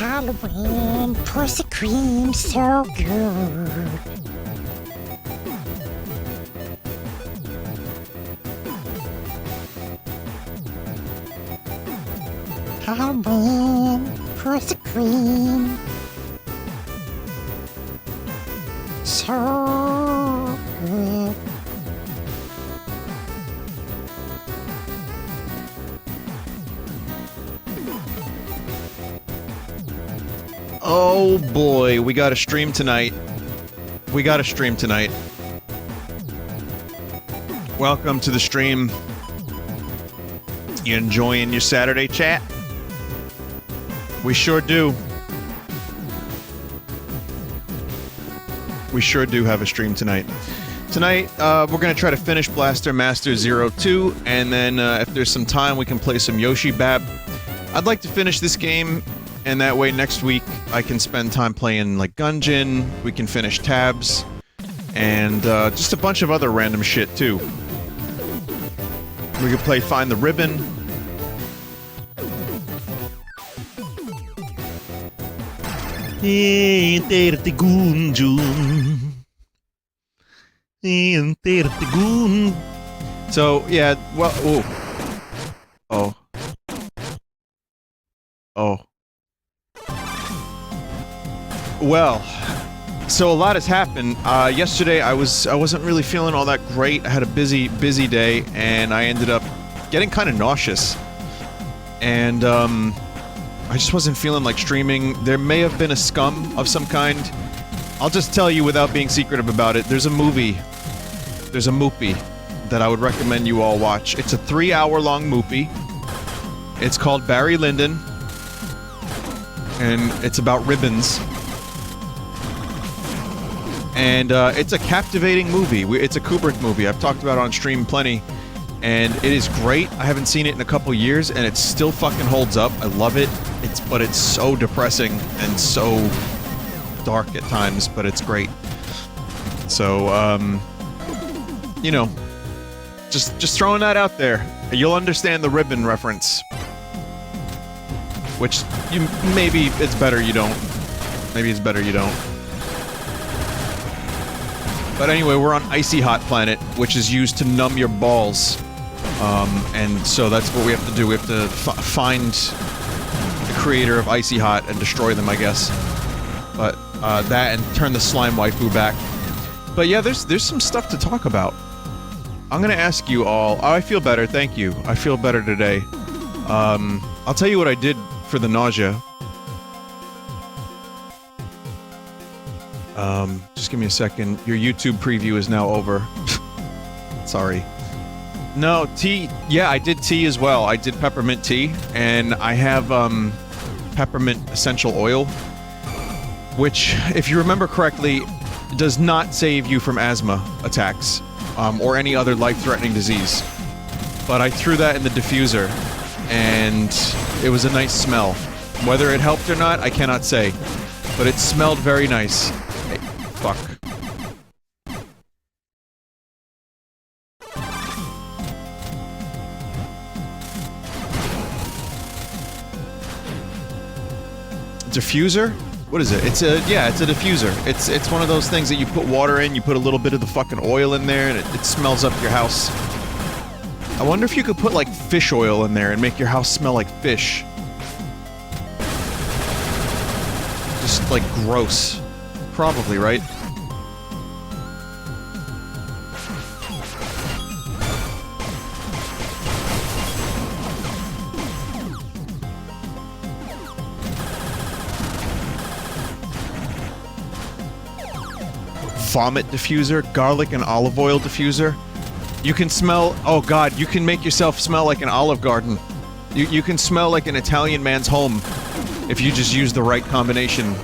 Halloween, pussy cream, so good. Halloween, pussy cream, so good. Oh boy, we got a stream tonight. We got a stream tonight. Welcome to the stream. You enjoying your Saturday, chat? We sure do. We sure do have a stream tonight. Tonight, we're gonna try to finish Blaster Master 02, and then if there's some time, we can play some Yoshi Bab. I'd like to finish this game, and that way next week I can spend time playing like Gungeon, we can finish Tabs, and just a bunch of other random shit too. We could play Find the Ribbon. So, yeah, well, oh. Well, so a lot has happened. Yesterday I wasn't really feeling all that great. I had a busy day, and I ended up getting kind of nauseous. And, I just wasn't feeling like streaming. There may have been a scum of some kind. I'll just tell you without being secretive about it, there's a movie that I would recommend you all watch. It's a 3-hour-long movie. It's called Barry Lyndon, and it's about ribbons. And it's a captivating movie. It's a Kubrick movie. I've talked about it on stream plenty. And it is great. I haven't seen it in a couple years, and it still fucking holds up. I love it. But it's so depressing and so dark at times, but it's great. So, you know, just throwing that out there. You'll understand the ribbon reference. Which, maybe it's better you don't. Maybe it's better you don't. But anyway, we're on Icy Hot Planet, which is used to numb your balls. And so that's what we have to do. We have to find the creator of Icy Hot and destroy them, I guess. But, that and turn the slime waifu back. But yeah, there's some stuff to talk about. I'm gonna ask you all... Oh, I feel better, thank you. I feel better today. I'll tell you what I did for the nausea. Just give me a second. Your YouTube preview is now over. Sorry. No, tea. Yeah, I did tea as well. I did peppermint tea, and I have, peppermint essential oil, which, if you remember correctly, does not save you from asthma attacks, or any other life-threatening disease. But I threw that in the diffuser, and it was a nice smell. Whether it helped or not, I cannot say. But it smelled very nice. Hey, fuck. Diffuser? What is it? It's a diffuser. It's one of those things that you put water in, you put a little bit of the fucking oil in there, and it smells up your house. I wonder if you could put, like, fish oil in there and make your house smell like fish. Just, like, gross. Probably, right? Vomit diffuser, garlic and olive oil diffuser. You can smell... Oh god, you can make yourself smell like an Olive Garden. You can smell like an Italian man's home if you just use the right combination.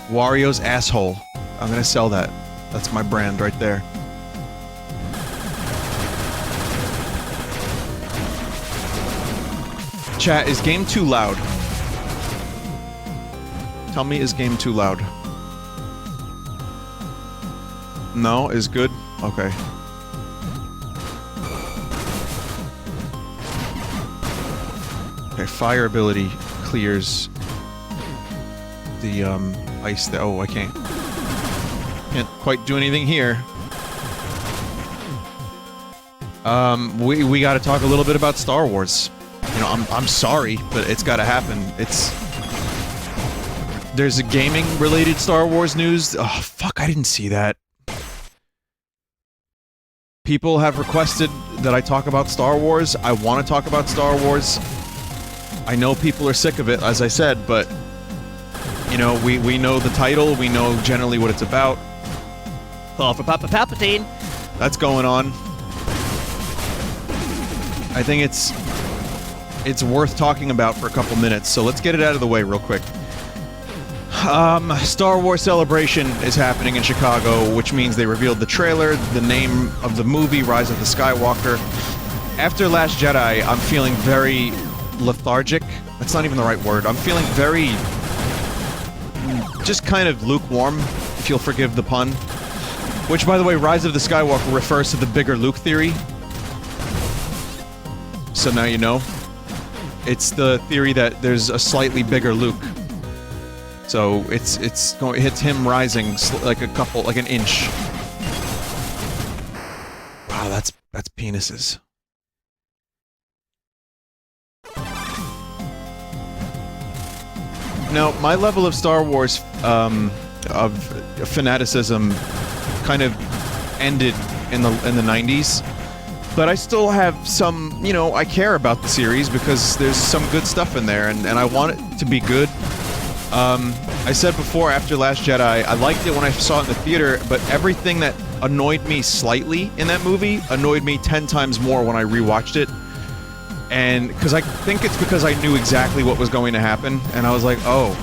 Wario's asshole. I'm gonna sell that. That's my brand right there. Chat, is game too loud? Tell me, is game too loud? No, is good? Okay. Okay, fire ability clears the ice there. Oh, I can't quite do anything here. We got to talk a little bit about Star Wars. You know, I'm sorry, but it's got to happen. There's a gaming-related Star Wars news. Oh, fuck, I didn't see that. People have requested that I talk about Star Wars. I want to talk about Star Wars. I know people are sick of it, as I said, but, you know, we know the title. We know generally what it's about. Call for Papa Palpatine. That's going on. I think it's worth talking about for a couple minutes, so let's get it out of the way real quick. Star Wars Celebration is happening in Chicago, which means they revealed the trailer, the name of the movie, Rise of the Skywalker. After Last Jedi, I'm feeling very lethargic. That's not even the right word. I'm feeling very... just kind of lukewarm, if you'll forgive the pun. Which, by the way, Rise of the Skywalker refers to the bigger Luke theory. So now you know. It's the theory that there's a slightly bigger Luke. So it's him rising like an inch. Wow, that's penises. Now, my level of Star Wars of fanaticism kind of ended in the 90s. But I still have some, you know, I care about the series because there's some good stuff in there, and I want it to be good. I said before, after Last Jedi, I liked it when I saw it in the theater, but everything that annoyed me slightly in that movie annoyed me 10 times more when I rewatched it. And, because I think it's because I knew exactly what was going to happen, and I was like, oh.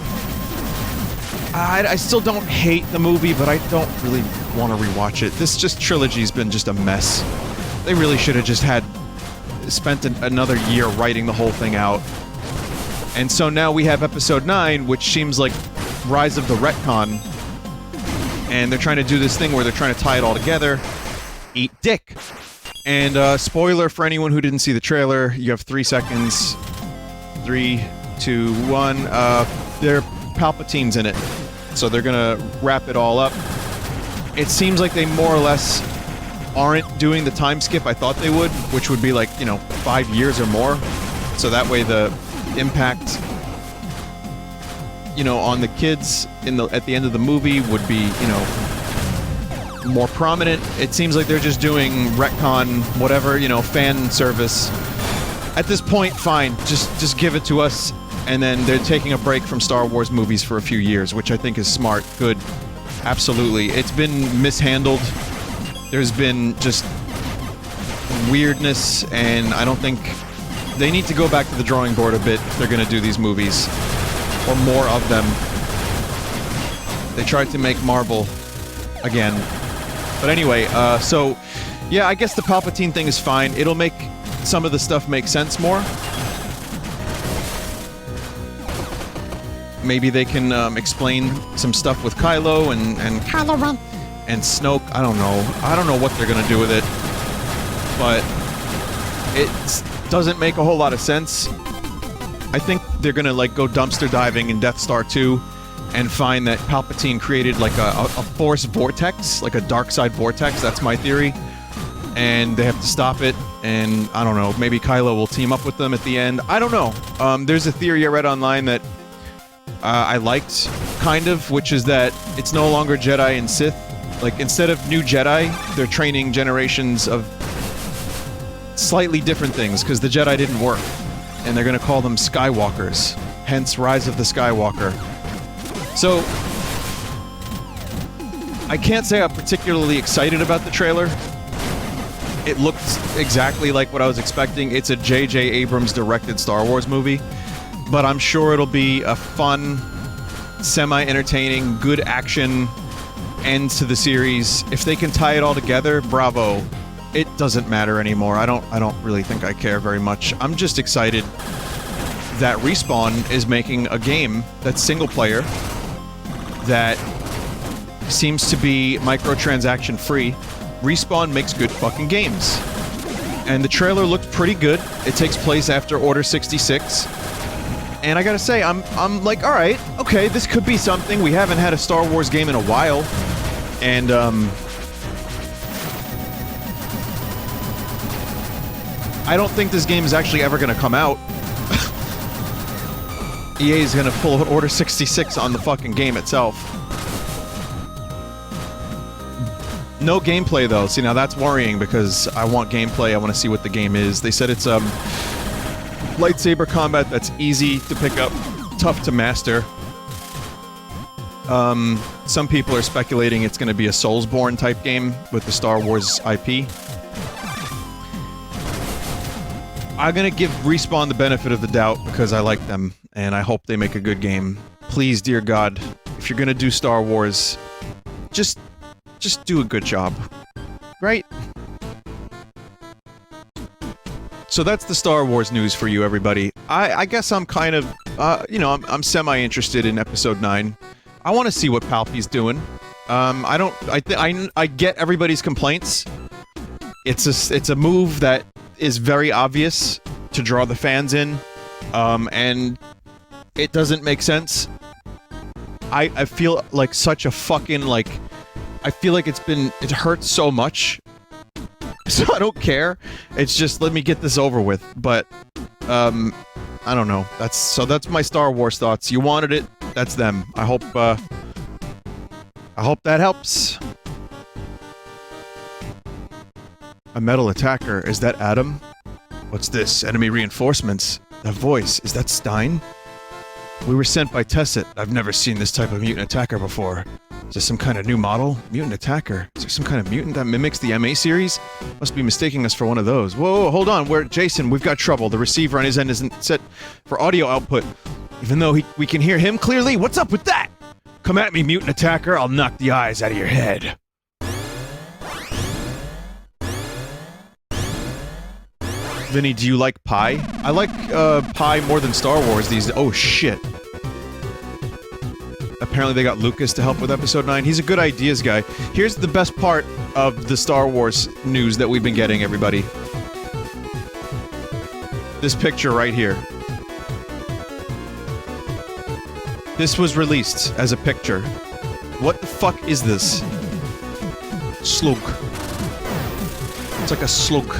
I still don't hate the movie, but I don't really want to rewatch it. This trilogy's been just a mess. They really should have just spent another year writing the whole thing out. And so now we have Episode 9, which seems like Rise of the Retcon. And they're trying to do this thing where they're trying to tie it all together. Eat dick. And spoiler for anyone who didn't see the trailer, you have 3 seconds. 3, 2, 1. There are Palpatines in it. So they're gonna wrap it all up. It seems like they more or less aren't doing the time skip I thought they would, which would be like, you know, 5 years or more. So that way the impact, you know, on the kids at the end of the movie would be, you know, more prominent. It seems like they're just doing retcon, whatever, you know, fan service. At this point, fine, just give it to us, and then they're taking a break from Star Wars movies for a few years, which I think is smart, good, absolutely. It's been mishandled. There's been just weirdness, and I don't think they need to go back to the drawing board a bit if they're going to do these movies, or more of them. They tried to make Marvel again. But anyway, so, yeah, I guess the Palpatine thing is fine. It'll make some of the stuff make sense more. Maybe they can explain some stuff with Kylo and Kylo Ren. And Snoke. I don't know. I don't know what they're gonna do with it. But it doesn't make a whole lot of sense. I think they're gonna, like, go dumpster diving in Death Star 2 and find that Palpatine created, like, a Force vortex, like a dark side vortex. That's my theory. And they have to stop it, and I don't know, maybe Kylo will team up with them at the end. I don't know. There's a theory I read online that I liked, kind of, which is that it's no longer Jedi and Sith. Like, instead of new Jedi, they're training generations of slightly different things, because the Jedi didn't work. And they're going to call them Skywalkers. Hence, Rise of the Skywalker. So, I can't say I'm particularly excited about the trailer. It looks exactly like what I was expecting. It's a J.J. Abrams directed Star Wars movie. But I'm sure it'll be a fun, semi-entertaining, good action end to the series. If they can tie it all together, bravo. It doesn't matter anymore. I don't really think I care very much. I'm just excited that Respawn is making a game that's single player, that seems to be microtransaction free. Respawn makes good fucking games. And the trailer looked pretty good. It takes place after Order 66. And I gotta say, I'm like, alright, okay, this could be something. We haven't had a Star Wars game in a while. And, I don't think this game is actually ever gonna come out. EA is gonna pull Order 66 on the fucking game itself. No gameplay, though. See, now that's worrying, because I want gameplay, I want to see what the game is. They said it's, lightsaber combat that's easy to pick up, tough to master. Some people are speculating it's gonna be a Soulsborne type game with the Star Wars IP. I'm gonna give Respawn the benefit of the doubt because I like them, and I hope they make a good game. Please, dear God, if you're gonna do Star Wars, just do a good job. Right? So that's the Star Wars news for you, everybody. I guess I'm kind of, you know, I'm semi-interested in Episode 9. I want to see what Palpy's doing. I get everybody's complaints. It's a move that is very obvious to draw the fans in, and it doesn't make sense. I feel like such a fucking, like, I feel like it hurts so much, so I don't care. It's just, let me get this over with, but, I don't know. That's my Star Wars thoughts. You wanted it, that's them. I hope that helps. A metal attacker, is that Adam? What's this? Enemy reinforcements. That voice, is that Stein? We were sent by Tesset. I've never seen this type of mutant attacker before. Is this some kind of new model? Mutant attacker? Is there some kind of mutant that mimics the MA series? Must be mistaking us for one of those. Whoa, hold on, Jason, we've got trouble. The receiver on his end isn't set for audio output. Even though we can hear him clearly? What's up with that? Come at me, mutant attacker, I'll knock the eyes out of your head. Vinny, do you like pie? I like, pie more than Star Wars these days. Oh, shit. Apparently they got Lucas to help with Episode 9. He's a good ideas guy. Here's the best part of the Star Wars news that we've been getting, everybody. This picture right here. This was released as a picture. What the fuck is this? Slug. It's like a slug.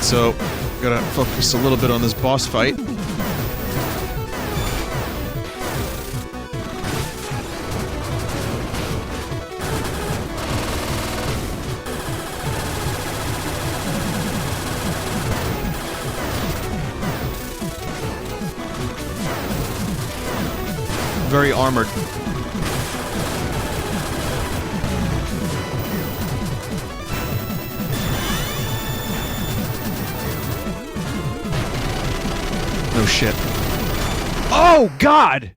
So, gotta focus a little bit on this boss fight. Very armored. No shit. Oh, God!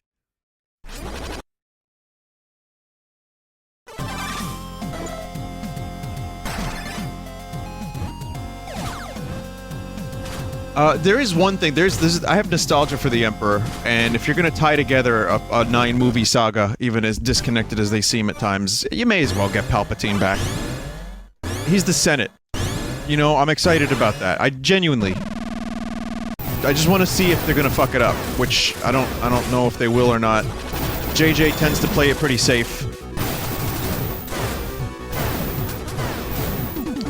There is one thing, I have nostalgia for the Emperor, and if you're gonna tie together a 9-movie saga, even as disconnected as they seem at times, you may as well get Palpatine back. He's the Senate. You know, I'm excited about that. I just want to see if they're gonna fuck it up, which I don't know if they will or not. JJ tends to play it pretty safe.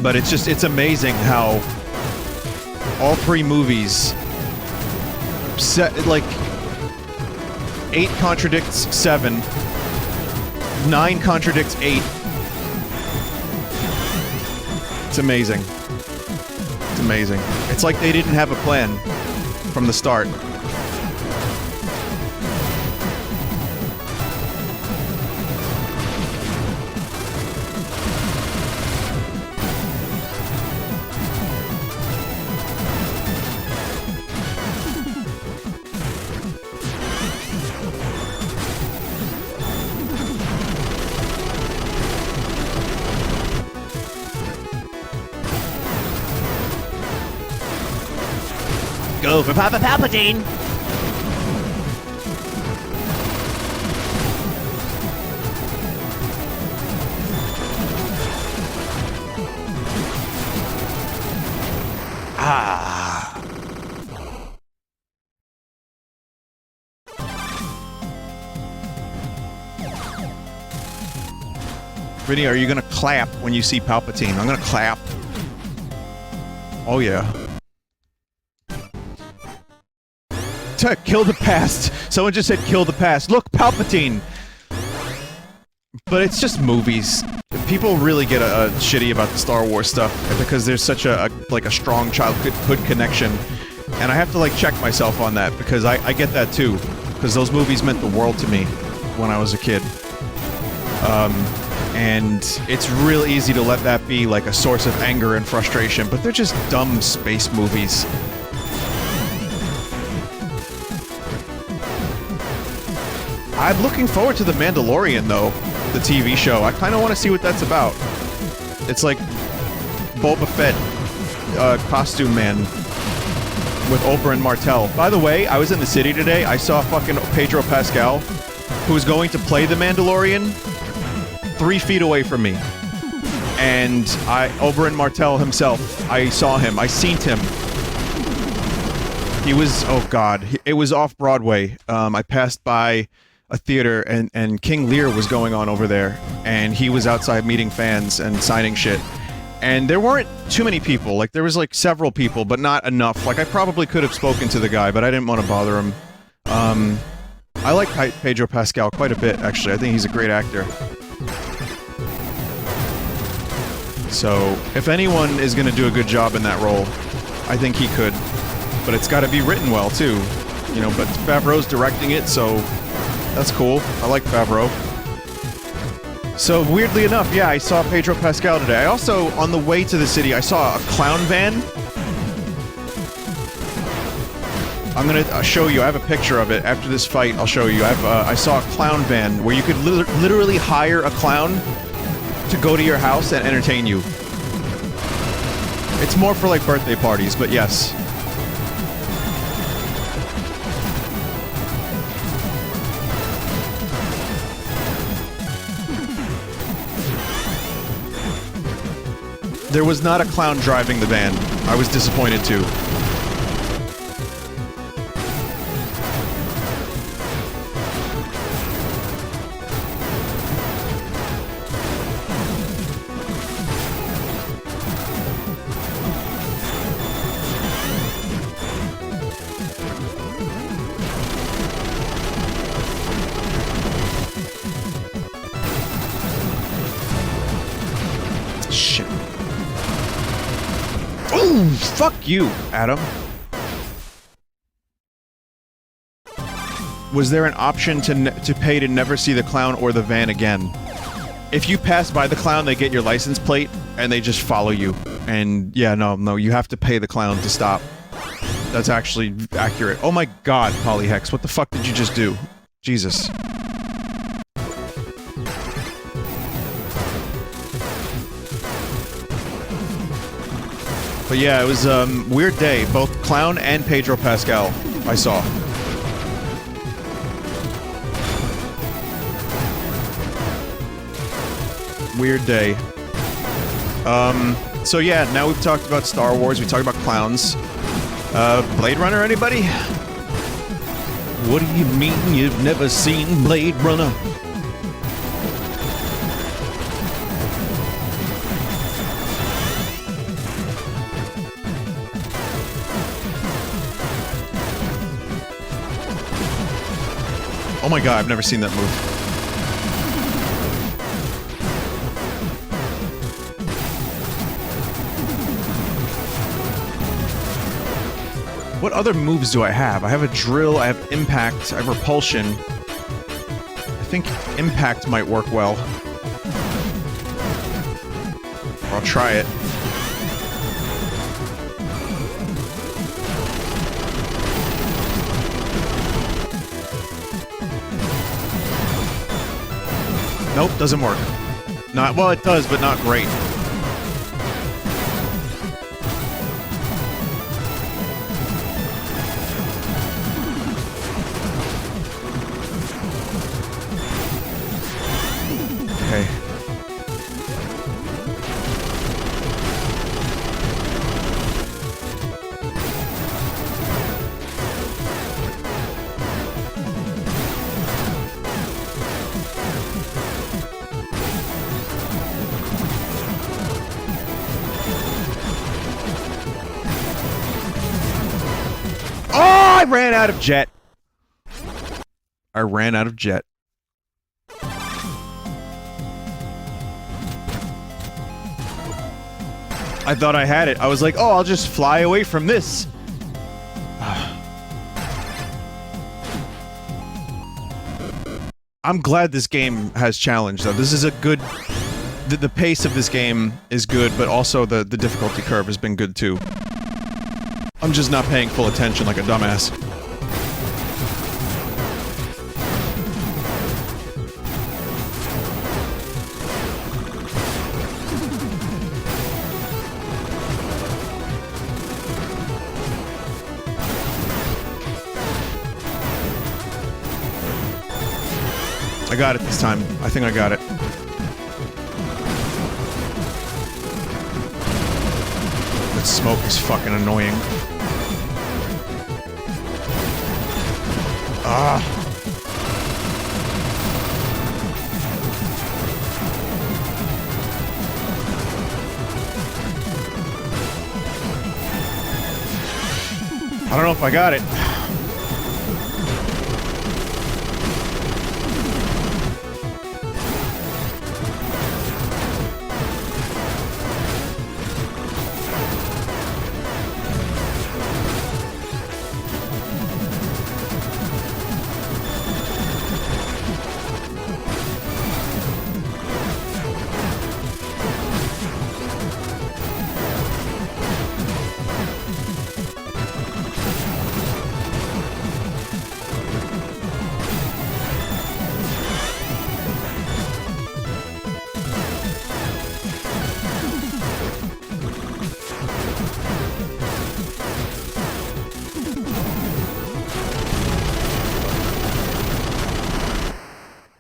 But it's amazing how all 3 movies set, like, 8 contradicts 7, 9 contradicts 8. It's amazing. It's amazing. It's like they didn't have a plan from the start. Go for Papa Palpatine! Ah. Vinny, are you gonna clap when you see Palpatine? I'm gonna clap. Oh yeah. Kill the past. Someone just said kill the past. Look, Palpatine! But it's just movies. People really get shitty about the Star Wars stuff because there's such a strong childhood connection. And I have to like check myself on that because I get that too. Because those movies meant the world to me when I was a kid. And it's real easy to let that be like a source of anger and frustration, but they're just dumb space movies. I'm looking forward to The Mandalorian, though, the TV show. I kind of want to see what that's about. It's like Boba Fett, costume man with Oberyn Martell. By the way, I was in the city today. I saw fucking Pedro Pascal, who was going to play the Mandalorian, 3 feet away from me. And Oberyn Martell himself, I saw him. I seen him. He was, oh god, it was off Broadway. I passed by a theater and King Lear was going on over there, and he was outside meeting fans and signing shit. And there weren't too many people, like there was like several people, but not enough. Like I probably could have spoken to the guy, but I didn't want to bother him. I like Pedro Pascal quite a bit, actually. I think he's a great actor. So, if anyone is gonna do a good job in that role, I think he could. But it's gotta be written well, too. You know, but Favreau's directing it, so that's cool. I like Favreau. So, weirdly enough, yeah, I saw Pedro Pascal today. I also, on the way to the city, I saw a clown van. I'm gonna show you. I have a picture of it. After this fight, I'll show you. I saw a clown van where you could literally hire a clown to go to your house and entertain you. It's more for, like, birthday parties, but yes. There was not a clown driving the van. I was disappointed too. Shit. Ooh, fuck you, Adam. Was there an option to pay to never see the clown or the van again? If you pass by the clown, they get your license plate, and they just follow you. And, yeah, no, you have to pay the clown to stop. That's actually accurate. Oh my god, Polyhex, what the fuck did you just do? Jesus. But yeah, it was a weird day. Both Clown and Pedro Pascal I saw. Weird day. So yeah, now we've talked about Star Wars, we talked about clowns. Blade Runner, anybody? What do you mean you've never seen Blade Runner? Oh my god, I've never seen that move. What other moves do I have? I have a drill, I have impact, I have repulsion. I think impact might work well. Or I'll try it. Nope, doesn't work. Not, well, it does, but not great. I ran out of jet. I ran out of jet. I thought I had it. I was like, oh, I'll just fly away from this. I'm glad this game has challenge, though. This is a good... The pace of this game is good, but also the difficulty curve has been good, too. I'm just not paying full attention like a dumbass. I got it this time. I think I got it. That smoke is fucking annoying. Ah. I don't know if I got it.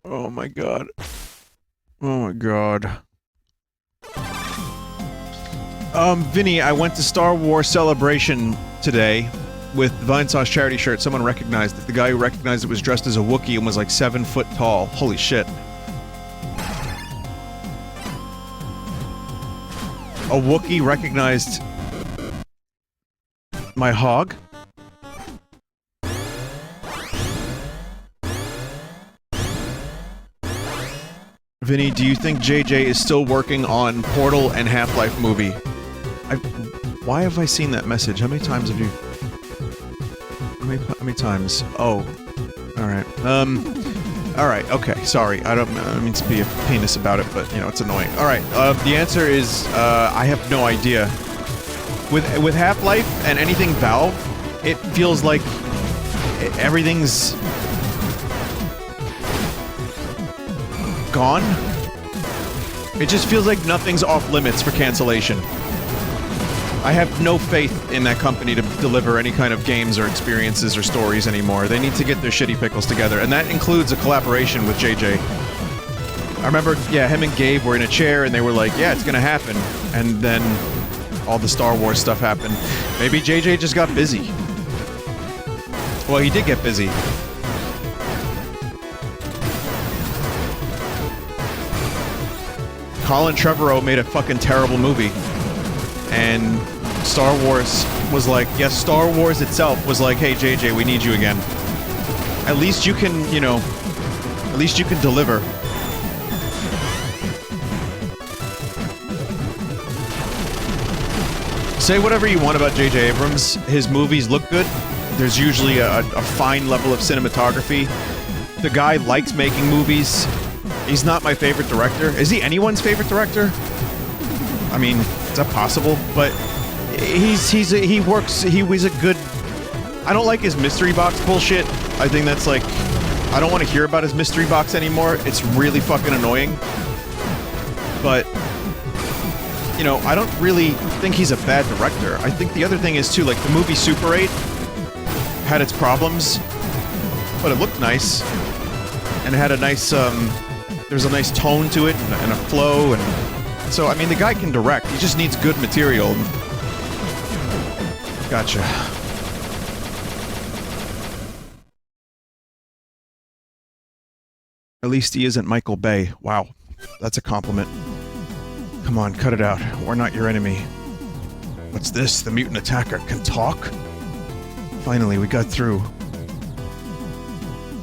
Oh my god. Oh my god. Vinny, I went to Star Wars Celebration today with the Vinesauce charity shirt. Someone recognized it. The guy who recognized it was dressed as a Wookiee and was like 7 foot tall. Holy shit. A Wookiee recognized my hog? Vinny, do you think JJ is still working on Portal and Half-Life movie? Why have I seen that message? How many times have you... How many times? Oh. Alright. Alright, okay, sorry. I don't mean to be a penis about it, but, you know, it's annoying. Alright, the answer is, I have no idea. With Half-Life and anything Valve, it feels like everything's... gone? It just feels like nothing's off limits for cancellation. I have no faith in that company to deliver any kind of games or experiences or stories anymore. They need to get their shitty pickles together, and that includes a collaboration with JJ. I remember, yeah, him and Gabe were in a chair and they were like, yeah, it's gonna happen. And then all the Star Wars stuff happened. Maybe JJ just got busy. Well, he did get busy. Colin Trevorrow made a fucking terrible movie. And Star Wars was like, yes, Star Wars itself was like, hey, JJ, we need you again. At least you can, you know, at least you can deliver. Say whatever you want about J.J. Abrams, his movies look good. There's usually a fine level of cinematography. The guy likes making movies. He's not my favorite director. Is he anyone's favorite director? I mean, is that possible? But he was a good... I don't like his mystery box bullshit. I think that's like... I don't want to hear about his mystery box anymore. It's really fucking annoying. But... you know, I don't really think he's a bad director. I think the other thing is, too, like, the movie Super 8 had its problems, but it looked nice. And it had a nice, there's a nice tone to it, and a flow, and... so, I mean, the guy can direct. He just needs good material. Gotcha. At least he isn't Michael Bay. Wow. That's a compliment. Come on, cut it out. We're not your enemy. What's this? The mutant attacker can talk? Finally, we got through.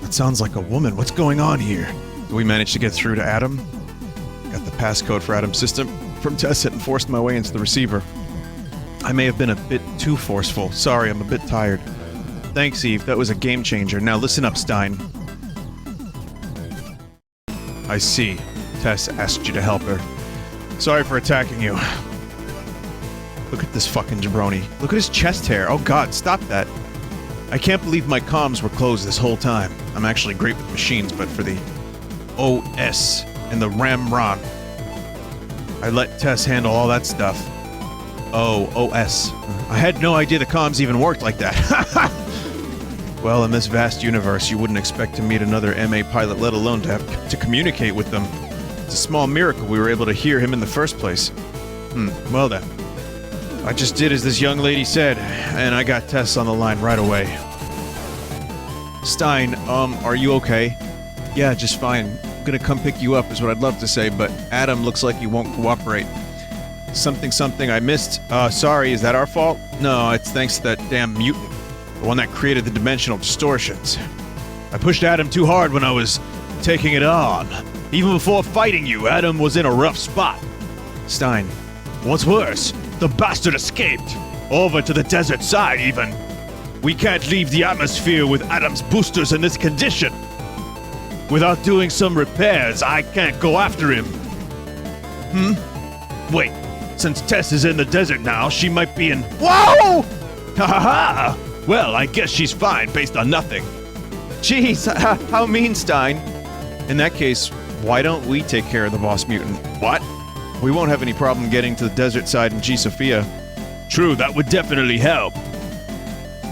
That sounds like a woman. What's going on here? We managed to get through to Adam. Got the passcode for Adam's system from Tessa and forced my way into the receiver. I may have been a bit too forceful. Sorry, I'm a bit tired. Thanks, Eve. That was a game changer. Now listen up, Stein. I see. Tess asked you to help her. Sorry for attacking you. Look at this fucking jabroni. Look at his chest hair. Oh god, stop that. I can't believe my comms were closed this whole time. I'm actually great with machines, but for the OS and the RAM-ROM, I let Tess handle all that stuff. Oh, OS. I had no idea the comms even worked like that. Well, in this vast universe, you wouldn't expect to meet another MA pilot, let alone to communicate with them. It's a small miracle we were able to hear him in the first place. Well then. I just did as this young lady said, and I got Tess on the line right away. Stein, are you okay? Yeah, just fine. I'm gonna come pick you up is what I'd love to say, but Adam looks like he won't cooperate. Something I missed. Sorry, is that our fault? No, it's thanks to that damn mutant. The one that created the dimensional distortions. I pushed Adam too hard when I was taking it on. Even before fighting you, Adam was in a rough spot. Stein. What's worse, the bastard escaped. Over to the desert side, even. We can't leave the atmosphere with Adam's boosters in this condition. Without doing some repairs, I can't go after him. Wait, since Tess is in the desert now, she might be in— Whoa! Ha ha ha! Well, I guess she's fine based on nothing. Jeez, how mean, Stein. In that case, why don't we take care of the boss mutant? What? We won't have any problem getting to the desert side in G. Sophia. True, that would definitely help.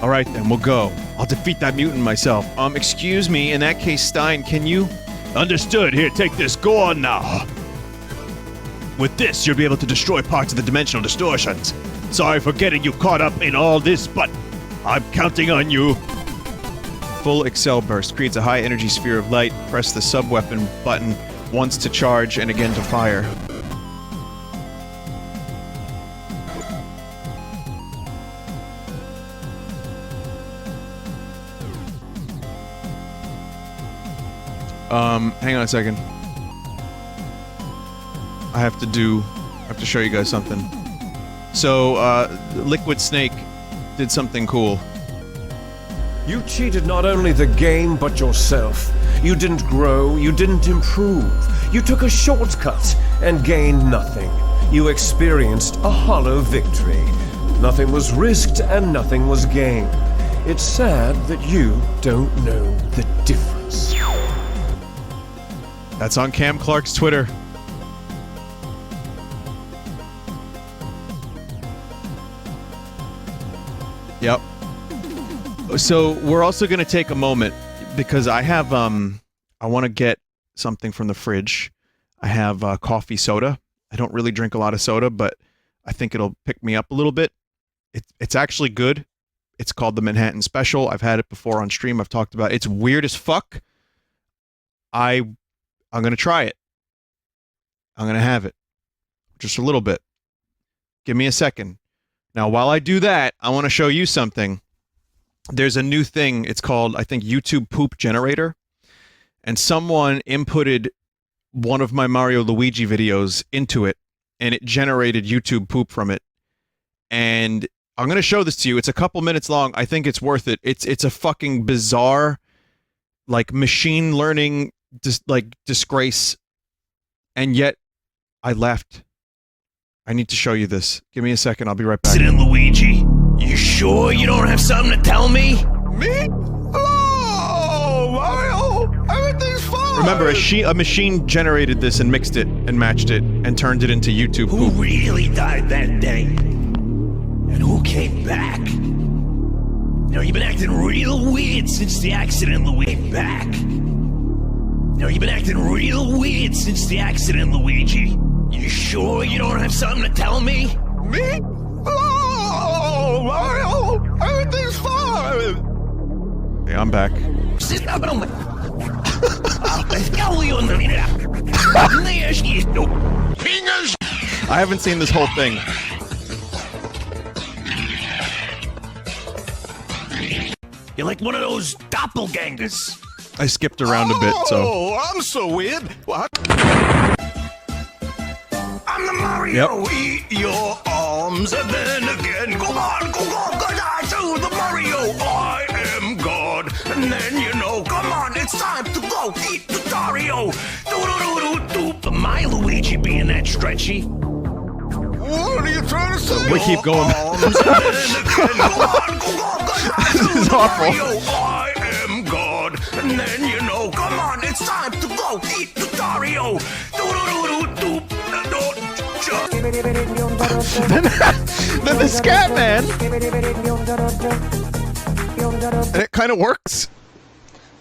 Alright then, we'll go. I'll defeat that mutant myself. Excuse me, in that case, Stein, can you— Understood, here, take this, go on now. With this, you'll be able to destroy parts of the dimensional distortions. Sorry for getting you caught up in all this, but I'm counting on you. Full Excel burst creates a high energy sphere of light. Press the sub-weapon button once to charge and again to fire. Hang on a second. I have to show you guys something. So, Liquid Snake did something cool. You cheated not only the game, but yourself. You didn't grow, you didn't improve. You took a shortcut and gained nothing. You experienced a hollow victory. Nothing was risked and nothing was gained. It's sad that you don't know the difference. That's on Cam Clark's Twitter. Yep. So we're also going to take a moment because I have I want to get something from the fridge. I have coffee soda. I don't really drink a lot of soda, but I think it'll pick me up a little bit. It's actually good. It's called the Manhattan Special. I've had it before on stream. I've talked about it. It's weird as fuck. I'm going to try it. I'm going to have it. Just a little bit. Give me a second. Now, while I do that, I want to show you something. There's a new thing. It's called, I think, YouTube Poop Generator. And someone inputted one of my Mario Luigi videos into it, and it generated YouTube poop from it. And I'm going to show this to you. It's a couple minutes long. I think it's worth it. It's a fucking bizarre, like, machine learning, disgrace. And yet, I left. I need to show you this. Give me a second. I'll be right back. Accident, Luigi. You sure you don't have something to tell me? Me? Oh, Mario! Everything's fine! Remember, a machine generated this and mixed it and matched it and turned it into YouTube Who poop. really died that day? And who came back? Now, you've been acting real weird since the accident, Luigi. Back. Now, you've been acting real weird since the accident, Luigi. You sure you don't have something to tell me? Me? Oh, Mario! Everything's fine! Hey, I'm back. I haven't seen this whole thing. You're like one of those doppelgangers. I skipped around a bit, so... Oh, I'm so weird. What? I'm the Mario. Yep. Eat your arms and then again. Come on, go, cause I do the Mario. I am God. And then you know, come on, it's time to go eat the Dario. Do the my Luigi being that stretchy. What are you trying to say? We keep going. Arms and then again. Come on, go, cause I do This is the awful. Mario. I am God. And then you know, come on, it's time to go eat the Dario. Then the scat man! And it kind of works.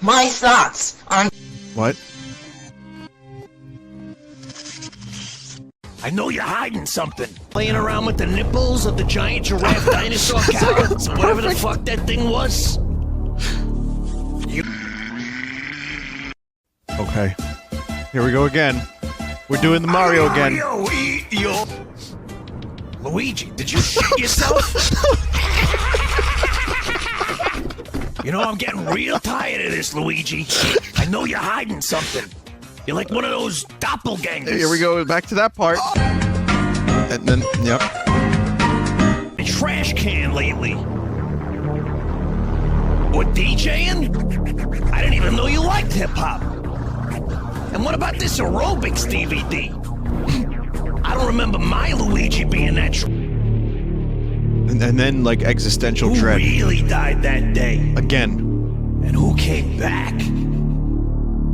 My thoughts on What? I know you're hiding something. Playing around with the nipples of the giant giraffe dinosaur cow. Whatever the fuck that thing was. Okay. Here we go again. We're doing the Mario again. Mario, eat your... Luigi, did you shit yourself? You know, I'm getting real tired of this, Luigi. I know you're hiding something. You're like one of those doppelgangers. Here we go, back to that part. And then, yep. A trash can lately. Or DJing? I didn't even know you liked hip-hop. And what about this aerobics DVD? I don't remember my Luigi being that And then, like, existential Who dread. really died that day? Again. And who came back?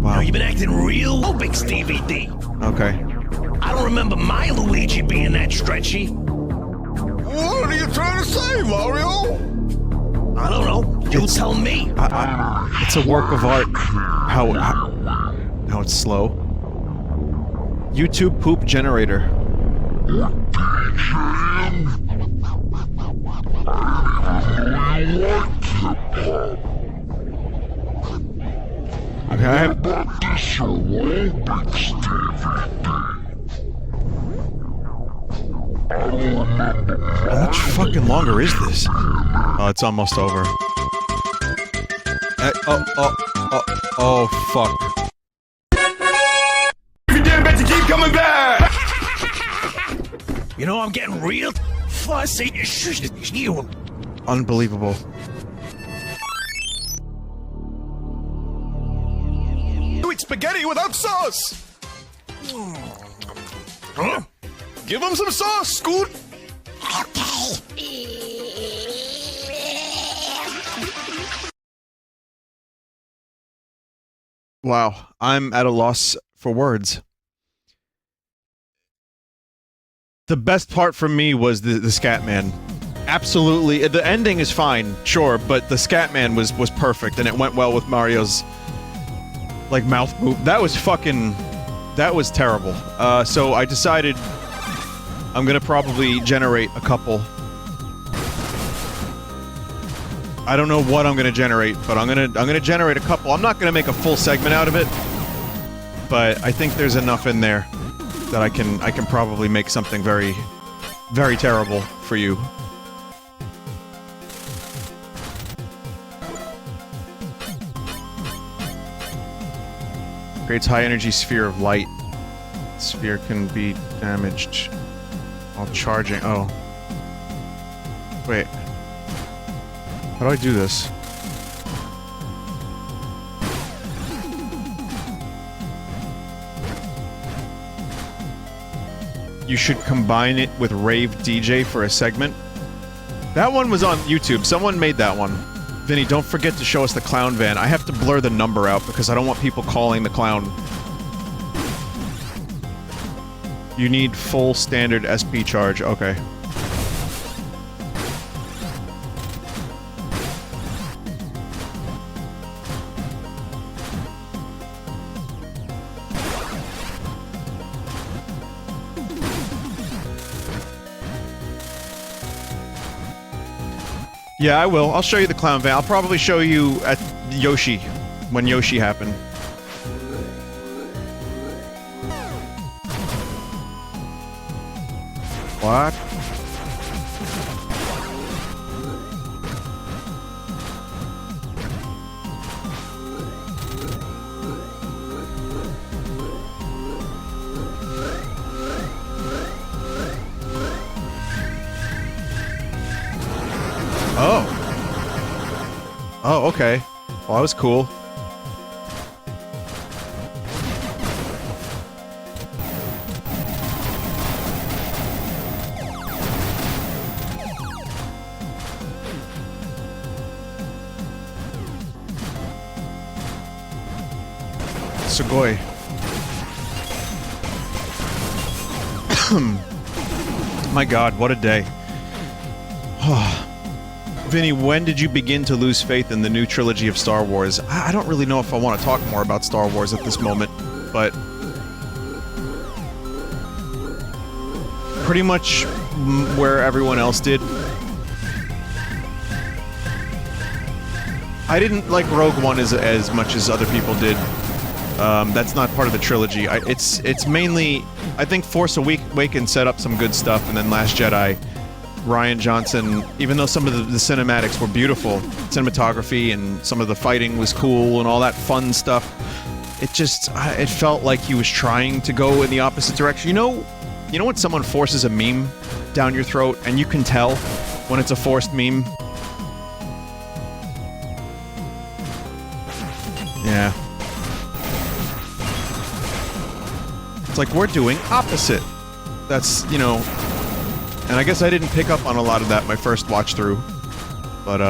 Wow. Now, you've been acting real aerobics DVD. Okay. I don't remember my Luigi being that stretchy. What are you trying to say, Mario? I don't know. You tell me. It's a work of art. How it's slow. YouTube poop generator. Okay. How much fucking longer is this? Oh, it's almost over. Oh, fuck. You damn better keep coming back! You know, I'm getting real fussy. You. Unbelievable. You eat spaghetti without sauce! Huh? Give him some sauce, Scoot! Wow, I'm at a loss for words. The best part for me was the Scatman. Absolutely, the ending is fine, sure, but the Scatman was perfect, and it went well with Mario's, like, mouth move. That was fucking... That was terrible. So I decided I'm gonna probably generate a couple. I don't know what I'm gonna generate, but I'm gonna generate a couple. I'm not gonna make a full segment out of it, but I think there's enough in there that I can probably make something very, very terrible for you. Creates high energy sphere of light. Sphere can be damaged while charging. Oh. Wait. How do I do this? You should combine it with Rave DJ for a segment. That one was on YouTube. Someone made that one. Vinny, don't forget to show us the clown van. I have to blur the number out because I don't want people calling the clown. You need full standard SP charge. Okay. Yeah, I will. I'll show you the clown van. I'll probably show you at Yoshi, when Yoshi happened. What? Oh. Oh, okay. Well, that was cool. Sugoi. My god, what a day. Vinny, when did you begin to lose faith in the new trilogy of Star Wars? I don't really know if I want to talk more about Star Wars at this moment, but... pretty much where everyone else did. I didn't like Rogue One as much as other people did. That's not part of the trilogy. It's mainly... I think Force Awakens set up some good stuff, and then Last Jedi, Rian Johnson, even though some of the cinematics were beautiful, cinematography and some of the fighting was cool and all that fun stuff, it felt like he was trying to go in the opposite direction. You know when someone forces a meme down your throat, and you can tell when it's a forced meme? Yeah. It's like, we're doing opposite. That's, you know... And I guess I didn't pick up on a lot of that my first watch through. But,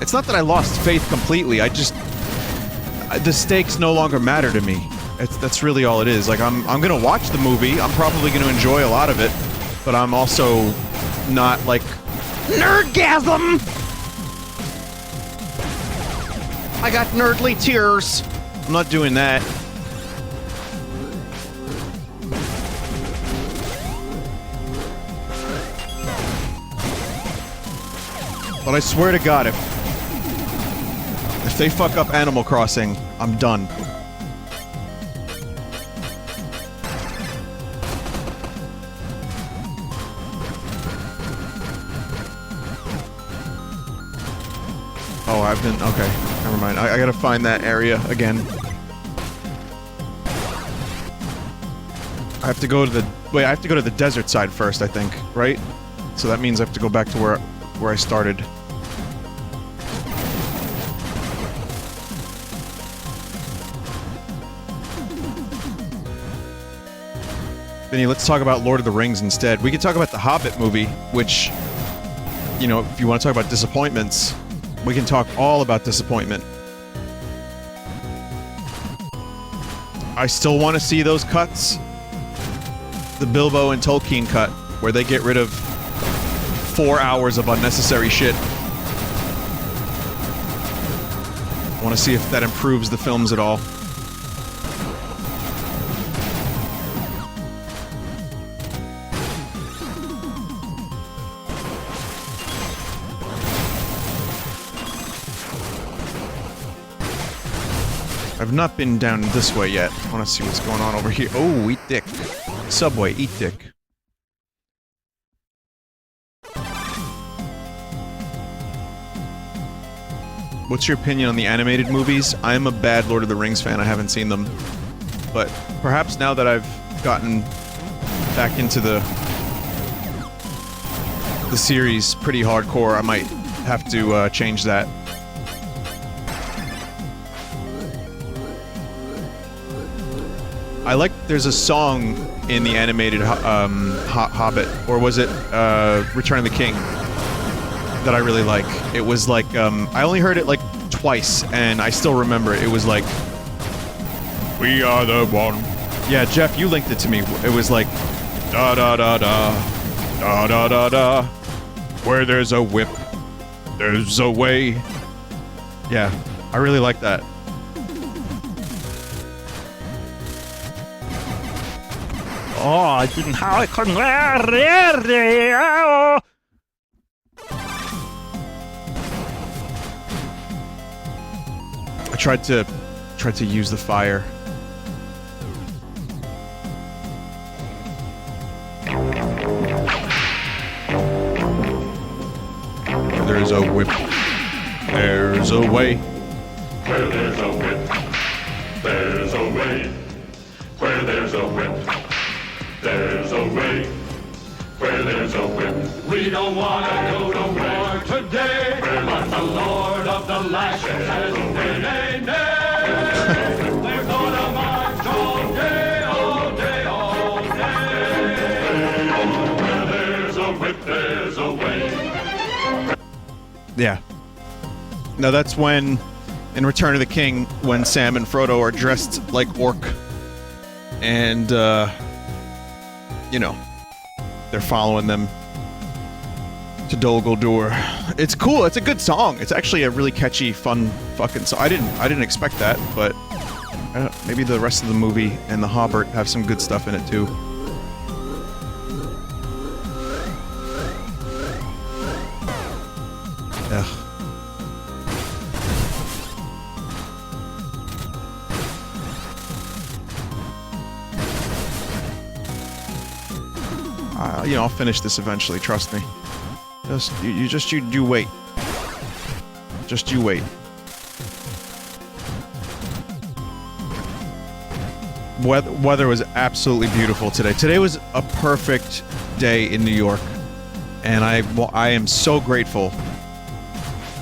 it's not that I lost faith completely, I just... the stakes no longer matter to me. That's really all it is. Like, I'm gonna watch the movie, I'm probably gonna enjoy a lot of it, but I'm also not, like... Nerdgasm! I got nerdly tears! I'm not doing that. But I swear to God, if they fuck up Animal Crossing, I'm done. Oh, I've been... okay, never mind. I gotta find that area again. I have to go to the... wait, I have to go to the desert side first, I think, right? So that means I have to go back to where I started. Vinny, let's talk about Lord of the Rings instead. We could talk about the Hobbit movie, which, you know, if you want to talk about disappointments, we can talk all about disappointment. I still want to see those cuts. The Bilbo and Tolkien cut, where they get rid of 4 hours of unnecessary shit. I want to see if that improves the films at all. I've not been down this way yet. I want to see what's going on over here. Oh, eat dick. Subway, eat dick. What's your opinion on the animated movies? I am a bad Lord of the Rings fan. I haven't seen them. But perhaps now that I've gotten back into the series pretty hardcore, I might have to change that. I like, there's a song in the animated Hobbit, or was it Return of the King, that I really like. It was like, I only heard it like twice, and I still remember it. It was like, we are the one. Yeah, Jeff, you linked it to me. It was like, da da da da, da da da da. Where there's a whip, there's a way. Yeah, I really like that. Oh, I didn't have I couldn't. I tried to use the fire. There's a whip. There's a way. Where there's a whip, there's a way. Where there's a whip, there's a way. Where there's a whip, we don't wanna go to war. for today. But the Lord of the Lashes says, nay, nay, nay. We're gonna march all day, all day, all day. Where there's a whip, there's a way. Yeah. No, that's when, in Return of the King, when Sam and Frodo are dressed like orc. And, you know, they're following them to Dol Guldur. It's cool. It's a good song. It's actually a really catchy, fun fucking song. I didn't expect that, but maybe the rest of the movie and The Hobbit have some good stuff in it too. Ugh. You know, I'll finish this eventually, trust me. You wait. Just you wait. Weather was absolutely beautiful today. Today was a perfect day in New York. And I am so grateful.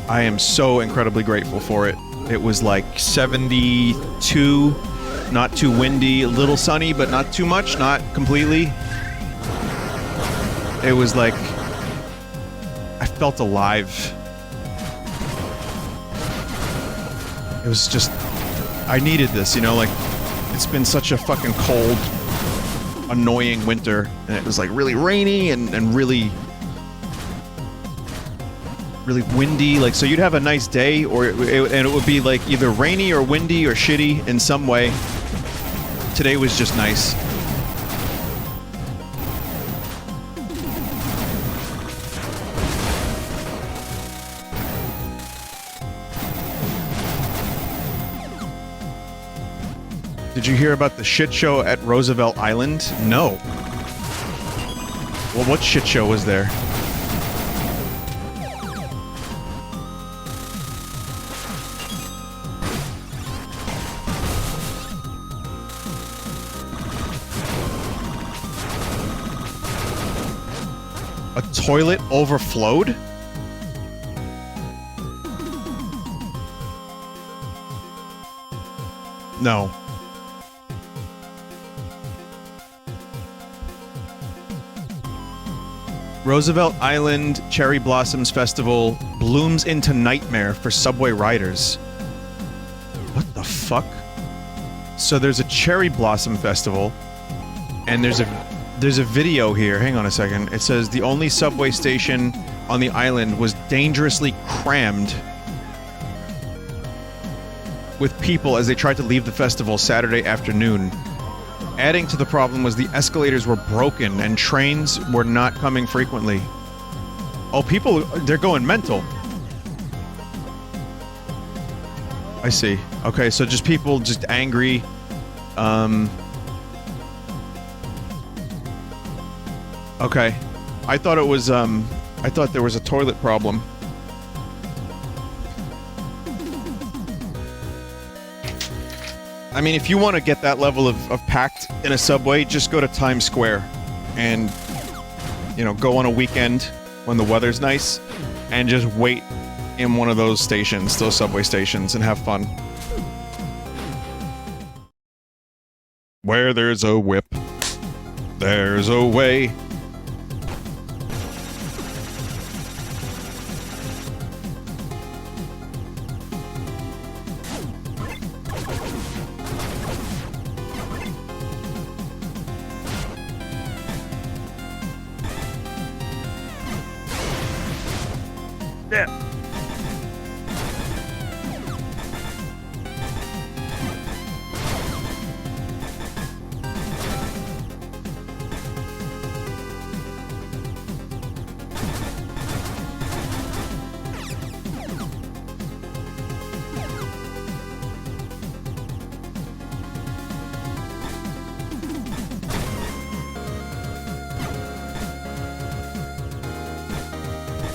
I am so incredibly grateful for it. It was like 72, not too windy, a little sunny, but not too much, not completely. It was like, I felt alive. It was just, I needed this, you know, like, it's been such a fucking cold, annoying winter, and it was like really rainy and really windy, like, so you'd have a nice day, or and it would be like either rainy or windy or shitty in some way. Today was just nice. Did you hear about the shit show at Roosevelt Island? No. Well, what shit show was there? A toilet overflowed? No. Roosevelt Island Cherry Blossoms Festival blooms into nightmare for subway riders. What the fuck? So there's a Cherry Blossom Festival, and there's a video here. Hang on a second. It says the only subway station on the island was dangerously crammed with people as they tried to leave the festival Saturday afternoon. Adding to the problem was the escalators were broken and trains were not coming frequently. Oh, people, they're going mental. I see. Okay, so just people just angry. Okay. I thought it was, I thought there was a toilet problem. I mean, if you want to get that level of packed in a subway, just go to Times Square and, you know, go on a weekend when the weather's nice and just wait in one of those stations, those subway stations, and have fun. Where there's a whip, there's a way.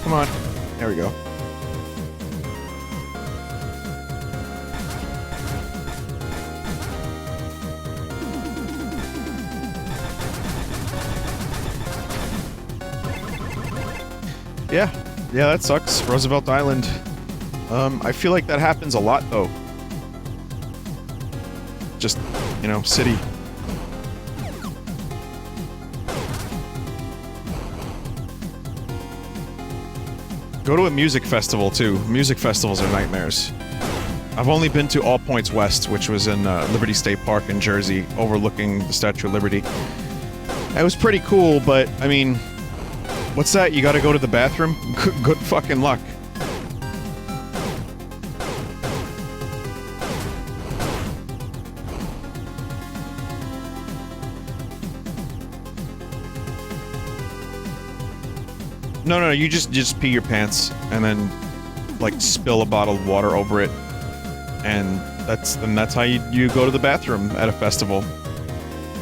Come on. There we go. Yeah. Yeah, that sucks. Roosevelt Island. I feel like that happens a lot, though. Just, you know, city. Go to a music festival, too. Music festivals are nightmares. I've only been to All Points West, which was in Liberty State Park in Jersey, overlooking the Statue of Liberty. It was pretty cool, but, I mean, what's that? You gotta go to the bathroom? Good fucking luck. No, you just pee your pants and then like spill a bottle of water over it, and that's how you go to the bathroom at a festival.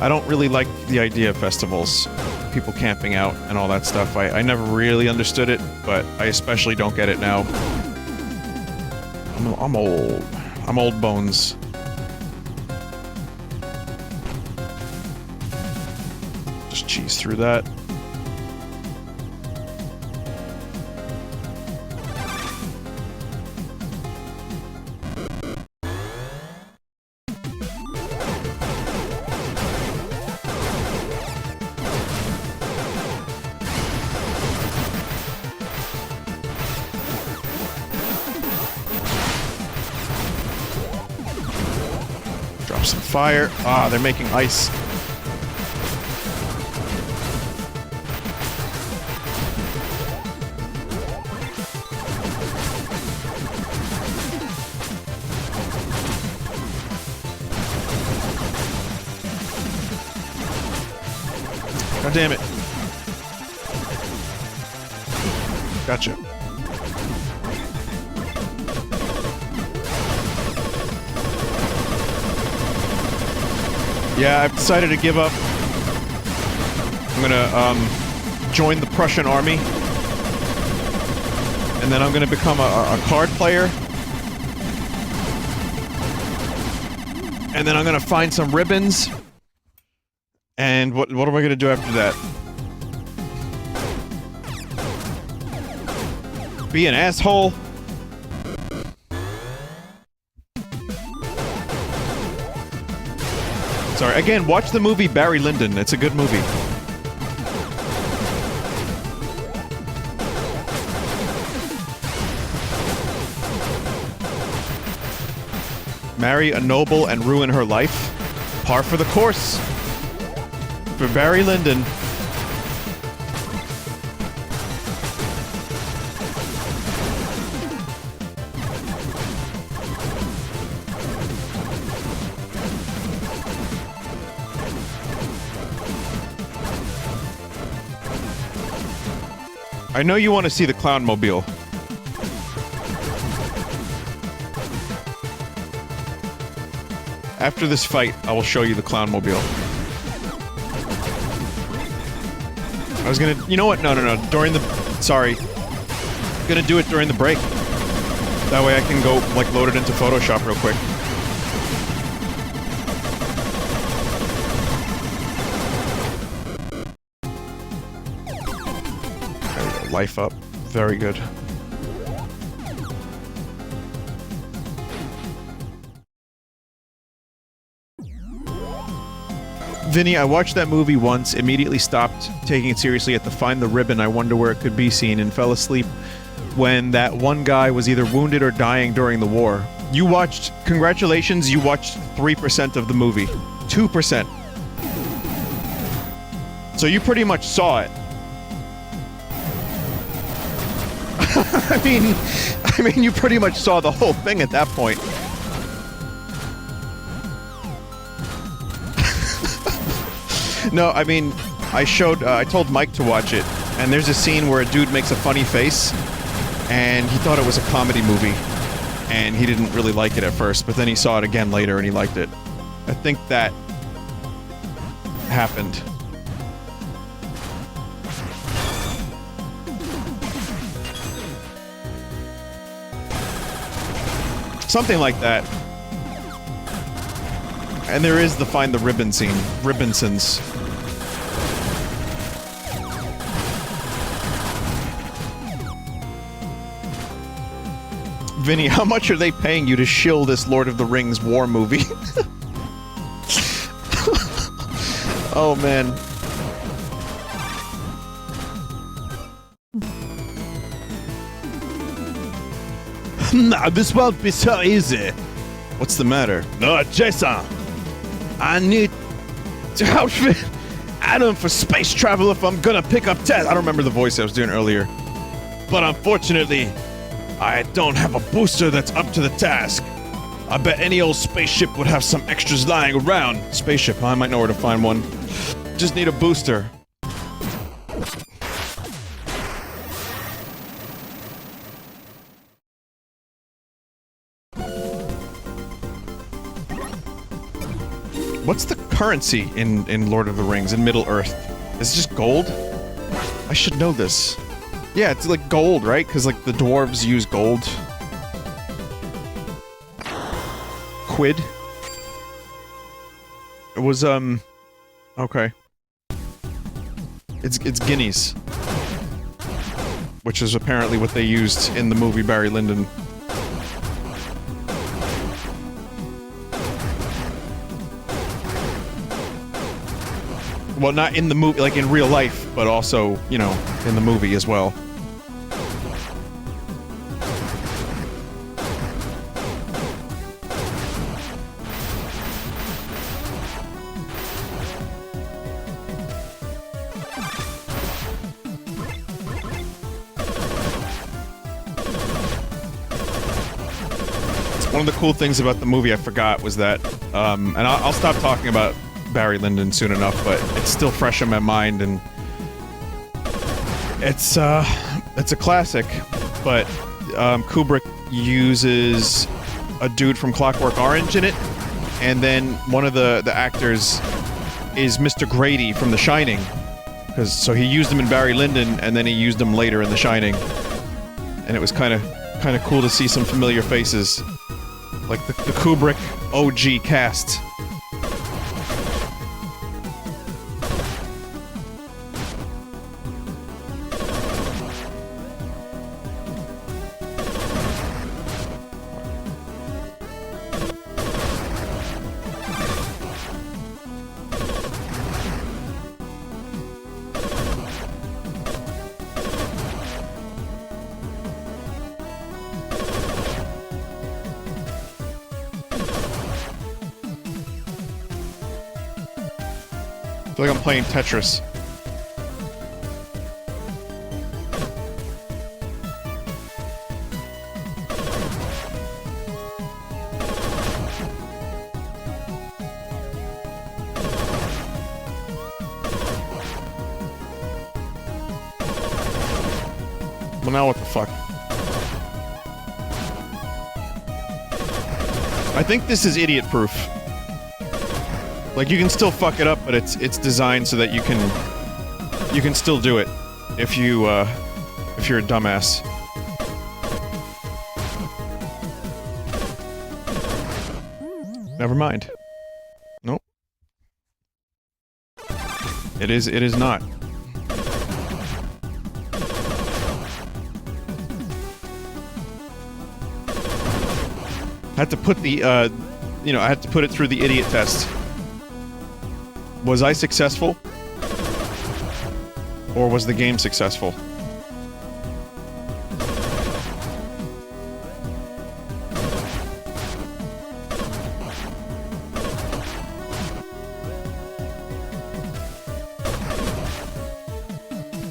I don't really like the idea of festivals, people camping out and all that stuff. I never really understood it, but I especially don't get it now. I'm old. I'm old bones. Just cheese through that. Drop some fire. Ah, they're making ice. God damn it. Gotcha. Yeah, I've decided to give up. I'm gonna, join the Prussian army. And then I'm gonna become a card player. And then I'm gonna find some ribbons. And what am I gonna do after that? Be an asshole? Sorry, again, watch the movie Barry Lyndon. It's a good movie. Marry a noble and ruin her life? Par for the course. For Barry Lyndon. I know you want to see the clown mobile. After this fight, I will show you the clown mobile. I was gonna... You know what? No. During the... Sorry. I'm gonna do it during the break. That way I can go, like, load it into Photoshop real quick. There we go. Life up. Very good. Vinny, I watched that movie once, immediately stopped taking it seriously at the Find the Ribbon, I wonder where it could be scene, and fell asleep when that one guy was either wounded or dying during the war. You watched... Congratulations, you watched 3% of the movie. 2%. So you pretty much saw it. I mean, you pretty much saw the whole thing at that point. No, I mean, I told Mike to watch it, and there's a scene where a dude makes a funny face, and he thought it was a comedy movie, and he didn't really like it at first, but then he saw it again later and he liked it. I think that happened. Something like that. And there is the Find the Ribbon scene. Ribbonsons. Vinny, how much are they paying you to shill this Lord of the Rings war movie? Oh, man. Nah, this won't be so easy. What's the matter? No, Jason. I need to outfit Adam for space travel if I'm gonna pick up Ted. I don't remember the voice I was doing earlier. But unfortunately, I don't have a booster that's up to the task. I bet any old spaceship would have some extras lying around. Spaceship, I might know where to find one. Just need a booster. What's the currency in Lord of the Rings, in Middle-earth? Is it just gold? I should know this. Yeah, it's like gold, right? Because, like, the dwarves use gold. Quid? It was, okay. It's guineas. Which is apparently what they used in the movie Barry Lyndon. Well, not in the movie, like in real life, but also, you know, in the movie as well. One of the cool things about the movie I forgot was that, and I'll stop talking about Barry Lyndon soon enough, but it's still fresh in my mind, and it's a classic, but Kubrick uses a dude from Clockwork Orange in it, and then one of the actors is Mr. Grady from The Shining, so he used him in Barry Lyndon, and then he used him later in The Shining, and it was kind of cool to see some familiar faces, like the Kubrick OG cast. I feel like I'm playing Tetris. Well, now what the fuck? I think this is idiot-proof. Like, you can still fuck it up, but it's designed so that you can still do it if you're a dumbass. Never mind. Nope. It is not. I had to put the I had to put it through the idiot test. Was I successful? Or was the game successful?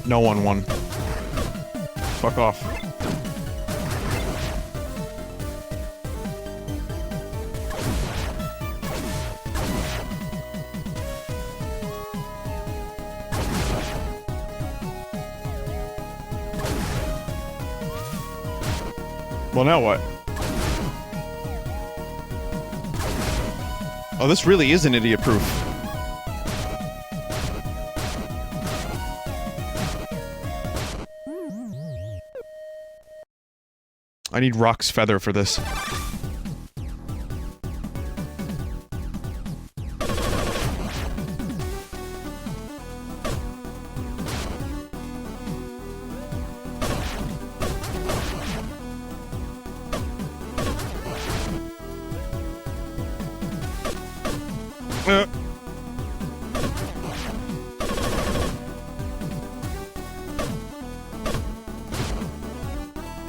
No one won. Fuck off. Well, now what? Oh, this really is an idiot-proof. I need Rock's feather for this.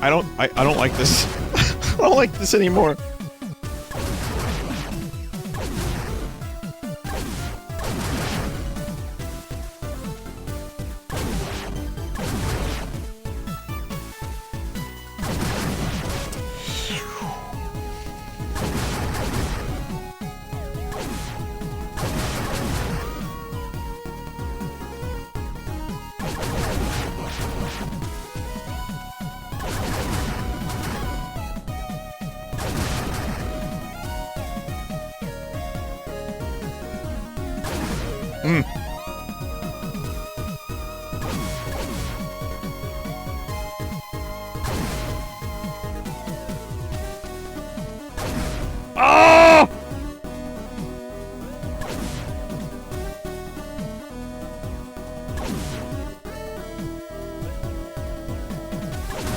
I don't like this. I don't like this anymore. Oh!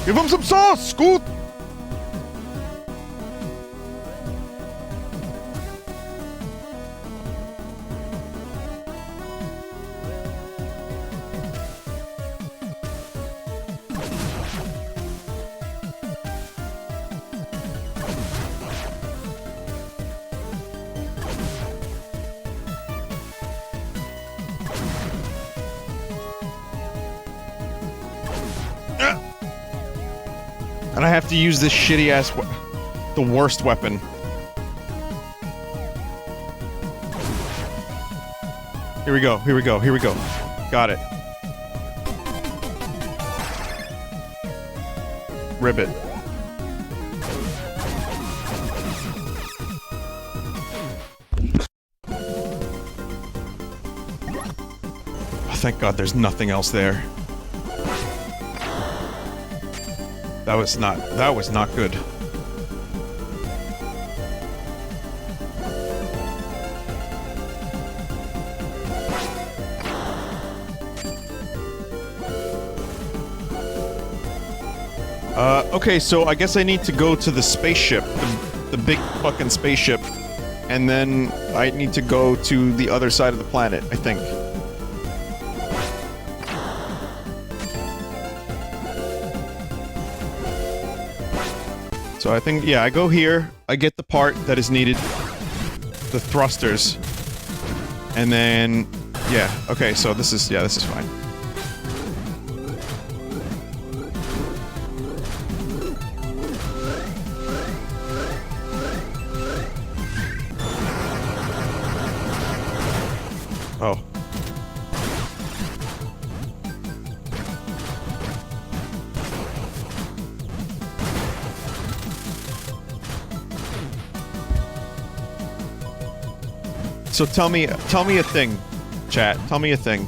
Give him some sauce, Scoot! And I have to use this shitty ass the worst weapon. Here we go, here we go, here we go. Got it. Ribbit. Oh, thank God there's nothing else there. That was not good. Okay, so I guess I need to go to the spaceship, the big fucking spaceship, and then I need to go to the other side of the planet, I think. So I think, yeah, I go here, I get the part that is needed, the thrusters, and then, yeah, okay, so this is fine. Oh. So tell me a thing, chat. Tell me a thing.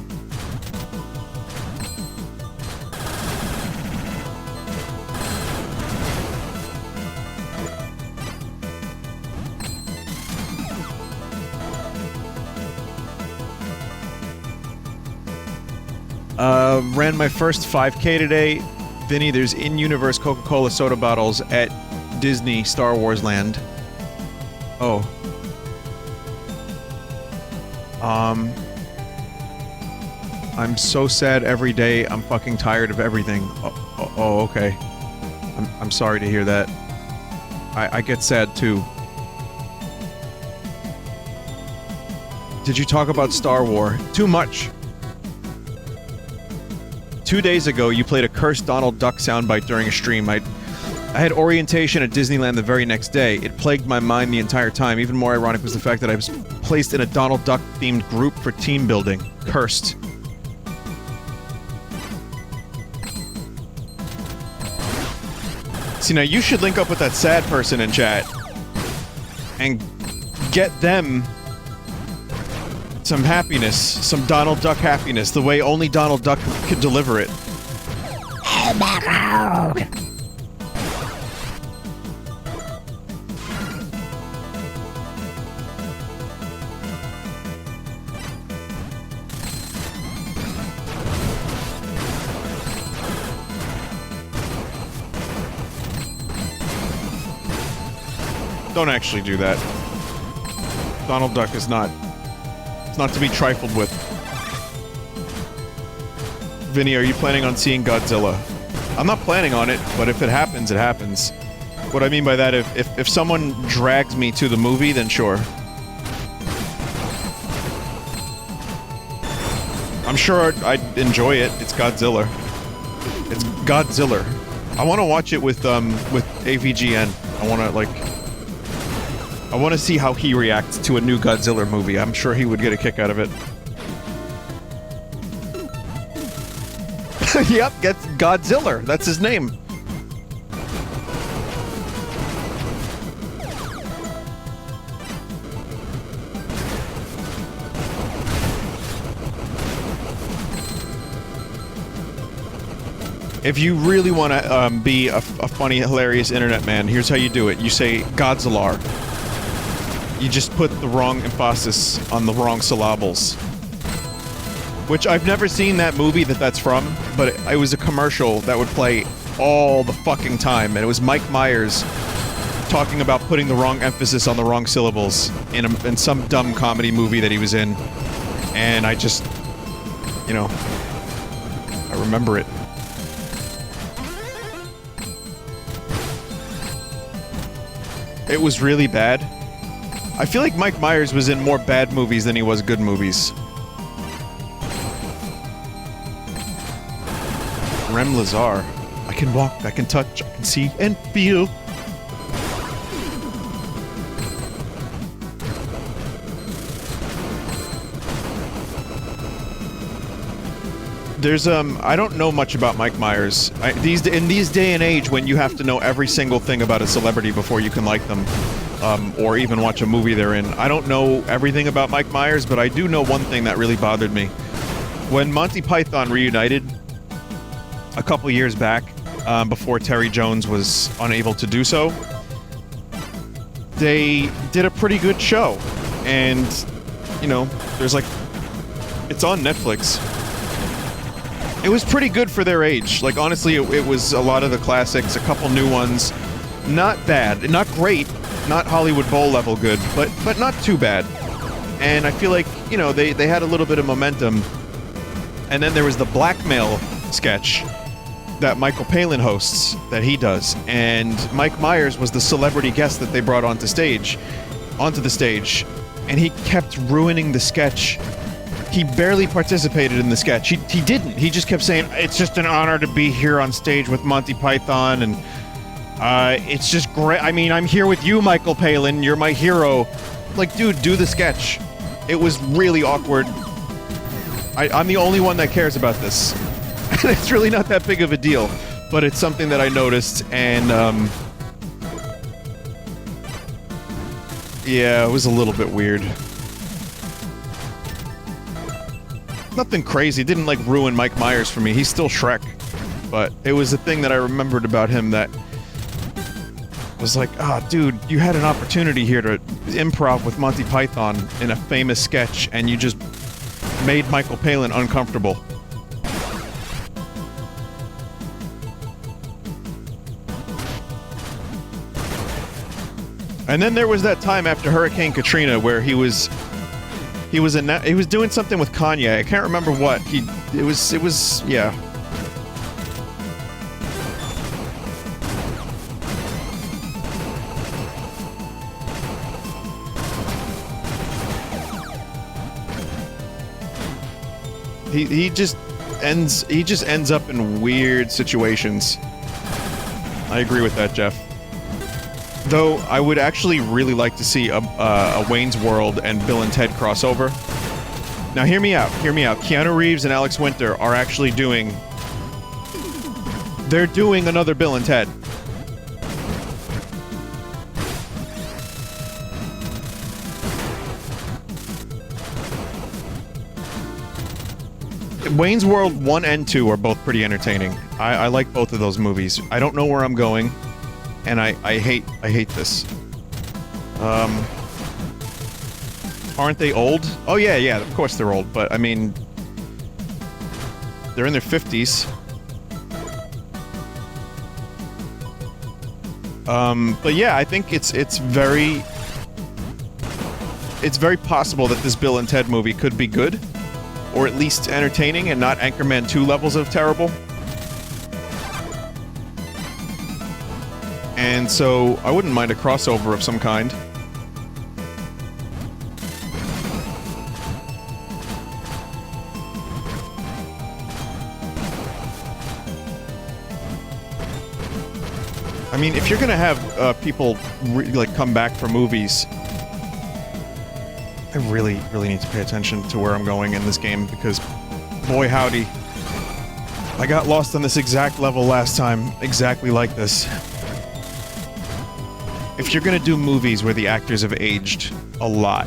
Ran my first 5K today. Vinny, there's in-universe Coca-Cola soda bottles at Disney Star Wars Land. Oh. I'm so sad every day. I'm fucking tired of everything. Oh, okay. I'm sorry to hear that. I get sad too. Did you talk about Star Wars? Too much. 2 days ago, you played a cursed Donald Duck soundbite during a stream. I had orientation at Disneyland the very next day. It plagued my mind the entire time. Even more ironic was the fact that I was placed in a Donald Duck-themed group for team building. Cursed. See, now you should link up with that sad person in chat and get them some happiness, some Donald Duck happiness, the way only Donald Duck could deliver it. Don't actually do that. Donald Duck is not... It's not to be trifled with. Vinny, are you planning on seeing Godzilla? I'm not planning on it, but if it happens, it happens. What I mean by that, if someone drags me to the movie, then sure. I'm sure I'd enjoy it. It's Godzilla. It's Godzilla. I want to watch it with AVGN. I want to see how he reacts to a new Godzilla movie. I'm sure he would get a kick out of it. Yep, gets Godzilla. That's his name. If you really want to be a funny, hilarious internet man, here's how you do it. You say Godzilla. You just put the wrong emphasis on the wrong syllables. Which I've never seen that movie that's from, but it was a commercial that would play all the fucking time, and it was Mike Myers talking about putting the wrong emphasis on the wrong syllables in some dumb comedy movie that he was in, and I just, you know, I remember it. It was really bad. I feel like Mike Myers was in more bad movies than he was good movies. Rem Lazar. I can walk, I can touch, I can see and feel. There's I don't know much about Mike Myers. In these day and age when you have to know every single thing about a celebrity before you can like them, or even watch a movie they're in. I don't know everything about Mike Myers, but I do know one thing that really bothered me. When Monty Python reunited a couple years back, before Terry Jones was unable to do so, they did a pretty good show. And, you know, there's like, it's on Netflix. It was pretty good for their age. Like, honestly, it was a lot of the classics, a couple new ones. Not bad, not great, not Hollywood Bowl level good, but not too bad. And I feel like, you know, they had a little bit of momentum. And then there was the blackmail sketch that Michael Palin hosts, that he does. And Mike Myers was the celebrity guest that they brought onto the stage. And he kept ruining the sketch. He barely participated in the sketch. He didn't. He just kept saying, it's just an honor to be here on stage with Monty Python, and it's just great. I mean, I'm here with you, Michael Palin. You're my hero. Like, dude, do the sketch. It was really awkward. I'm the only one that cares about this. And it's really not that big of a deal. But it's something that I noticed, and, yeah, it was a little bit weird. Nothing crazy. It didn't, like, ruin Mike Myers for me. He's still Shrek. But it was a thing that I remembered about him that was like, dude, you had an opportunity here to improv with Monty Python in a famous sketch, and you just made Michael Palin uncomfortable. And then there was that time after Hurricane Katrina where he was doing something with Kanye. I can't remember what. It was yeah. He just ends up in weird situations. I agree with that, Jeff. Though I would actually really like to see a Wayne's World and Bill and Ted crossover. Now hear me out. Keanu Reeves and Alex Winter are actually doing another Bill and Ted. Wayne's World 1 and 2 are both pretty entertaining. I like both of those movies. I don't know where I'm going, and I hate this. Aren't they old? Oh yeah, of course they're old, but I mean, they're in their 50s. But yeah, I think it's very possible that this Bill and Ted movie could be good, or at least entertaining and not Anchorman 2 levels of terrible. And so I wouldn't mind a crossover of some kind. I mean, if you're gonna have people like come back for movies, I really need to pay attention to where I'm going in this game because, boy howdy, I got lost on this exact level last time, exactly like this. If you're gonna do movies where the actors have aged a lot,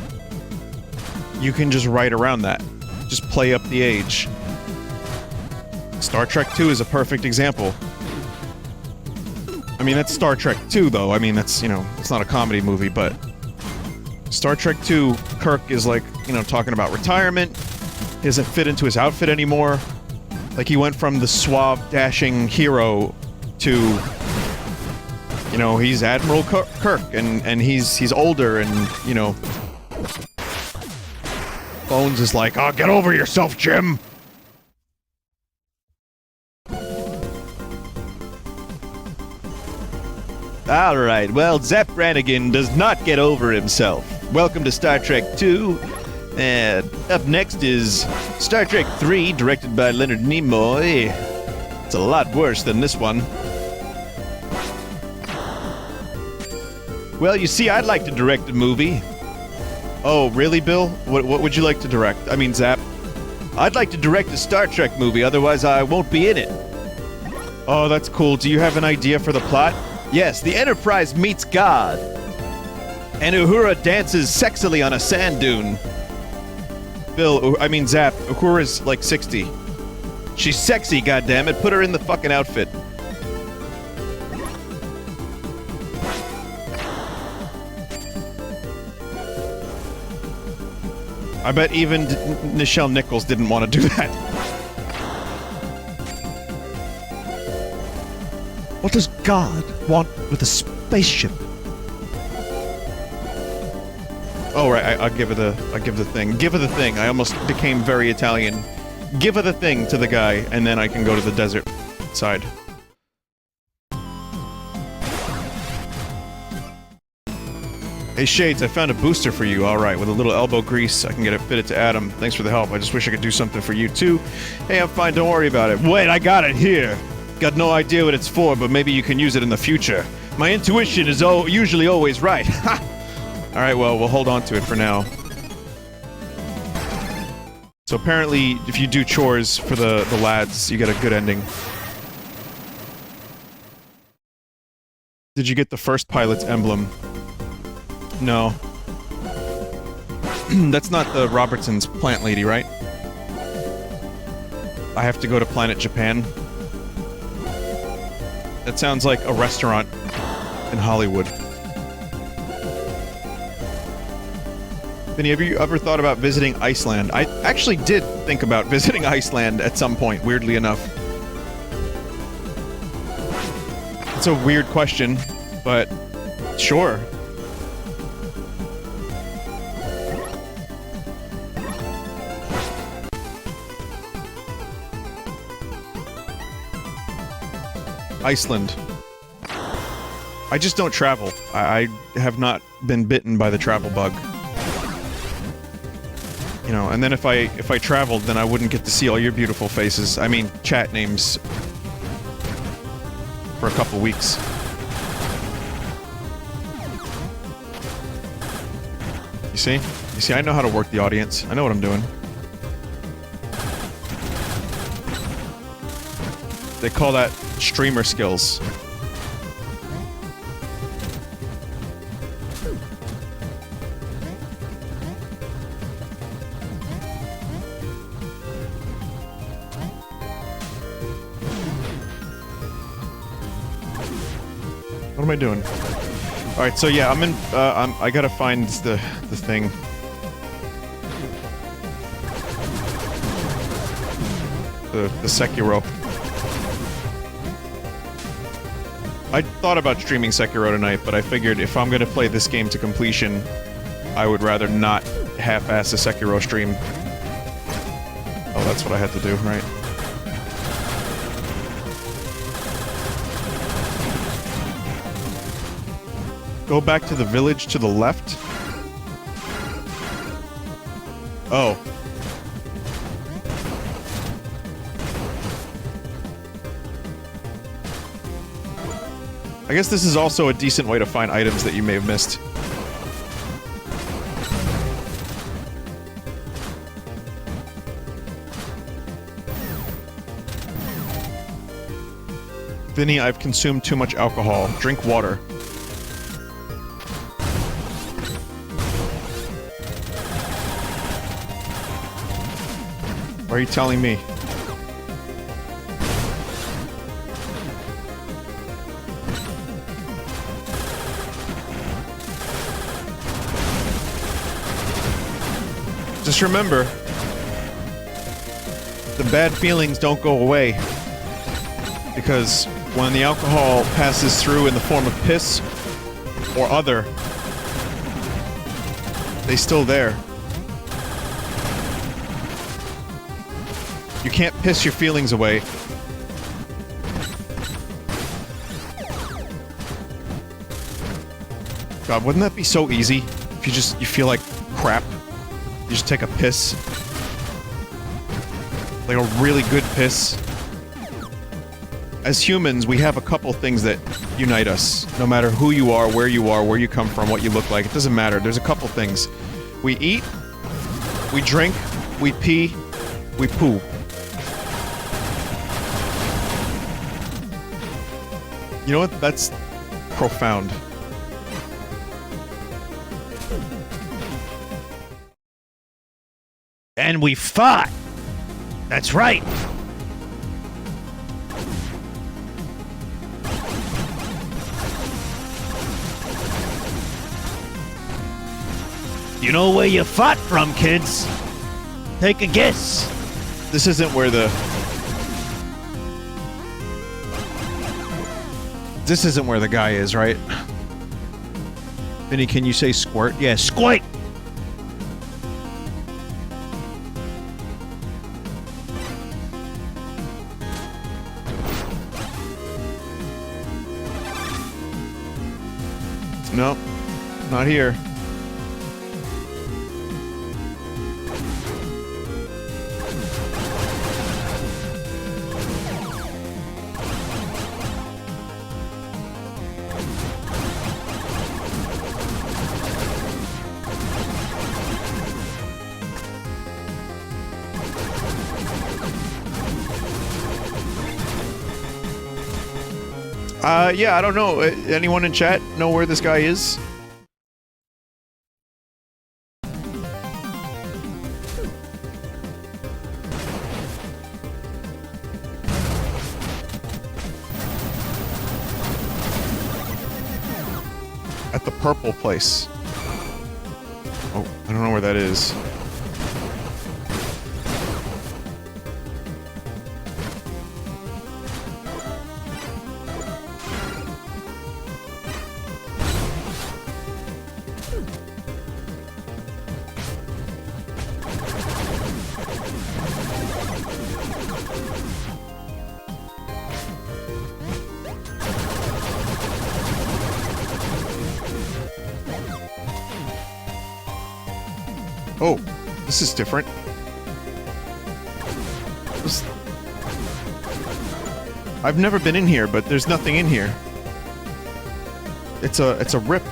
you can just write around that. Just play up the age. Star Trek 2 is a perfect example. I mean, that's Star Trek 2, though. I mean, that's, you know, it's not a comedy movie, but Star Trek 2, Kirk is like, you know, talking about retirement. He doesn't fit into his outfit anymore. Like, he went from the suave, dashing hero to, you know, he's Admiral Kirk, and he's older, and, you know, Bones is like, oh, get over yourself, Jim! Alright, well, Zap Brannigan does not get over himself. Welcome to Star Trek 2. And up next is Star Trek 3, directed by Leonard Nimoy. It's a lot worse than this one. Well, you see, I'd like to direct a movie. Oh, really, Bill? What would you like to direct? I mean, Zap. I'd like to direct a Star Trek movie, otherwise I won't be in it. Oh, that's cool. Do you have an idea for the plot? Yes, the Enterprise meets God. And Uhura dances sexily on a sand dune. Bill, I mean Zap, Uhura's like 60. She's sexy, goddammit. Put her in the fucking outfit. I bet even Nichelle Nichols didn't want to do that. What does God want with a spaceship? Oh right, I'll give her the thing. Give her the thing. I almost became very Italian. Give her the thing to the guy, and then I can go to the desert side. Hey Shades, I found a booster for you. Alright, with a little elbow grease, I can get it fitted to Adam. Thanks for the help. I just wish I could do something for you too. Hey, I'm fine, don't worry about it. Wait, I got it here! Got no idea what it's for, but maybe you can use it in the future. My intuition is usually always right. Ha! Alright, well, we'll hold on to it for now. So apparently, if you do chores for the lads, you get a good ending. Did you get the first pilot's emblem? No. That's not the Robertson's plant lady, right? I have to go to Planet Japan. That sounds like a restaurant in Hollywood. Vinny, have you ever thought about visiting Iceland? I actually did think about visiting Iceland at some point, weirdly enough. It's a weird question, but sure. Iceland. I just don't travel. I have not been bitten by the travel bug. You know, and then if I traveled, then I wouldn't get to see all your beautiful faces. I mean, chat names. For a couple weeks. You see? You see, I know how to work the audience. I know what I'm doing. They call that streamer skills. What am I doing? Alright, so yeah, I'm in, I gotta find the thing. The Sekiro. I thought about streaming Sekiro tonight, but I figured if I'm gonna play this game to completion, I would rather not half-ass a Sekiro stream. Oh, that's what I had to do, right? Go back to the village to the left? Oh. I guess this is also a decent way to find items that you may have missed. Vinny, I've consumed too much alcohol. Drink water. Why are you telling me? Just remember, the bad feelings don't go away. Because when the alcohol passes through in the form of piss or other, they're still there. You can't piss your feelings away. God, wouldn't that be so easy? If you feel like crap, you just take a piss. Like a really good piss. As humans, we have a couple things that unite us. No matter who you are, where you come from, what you look like, it doesn't matter. There's a couple things. We eat, we drink, we pee, we poo. You know what? That's profound. And we fought. That's right. You know where you fought from, kids? Take a guess. This isn't where the... This isn't where the guy is, right? Vinny, can you say squirt? Yeah, squirt. No, not here. Yeah, I don't know. Anyone in chat know where this guy is? At the purple place. Oh, I don't know where that is. Oh, this is different. I've never been in here, but there's nothing in here. It's a rip.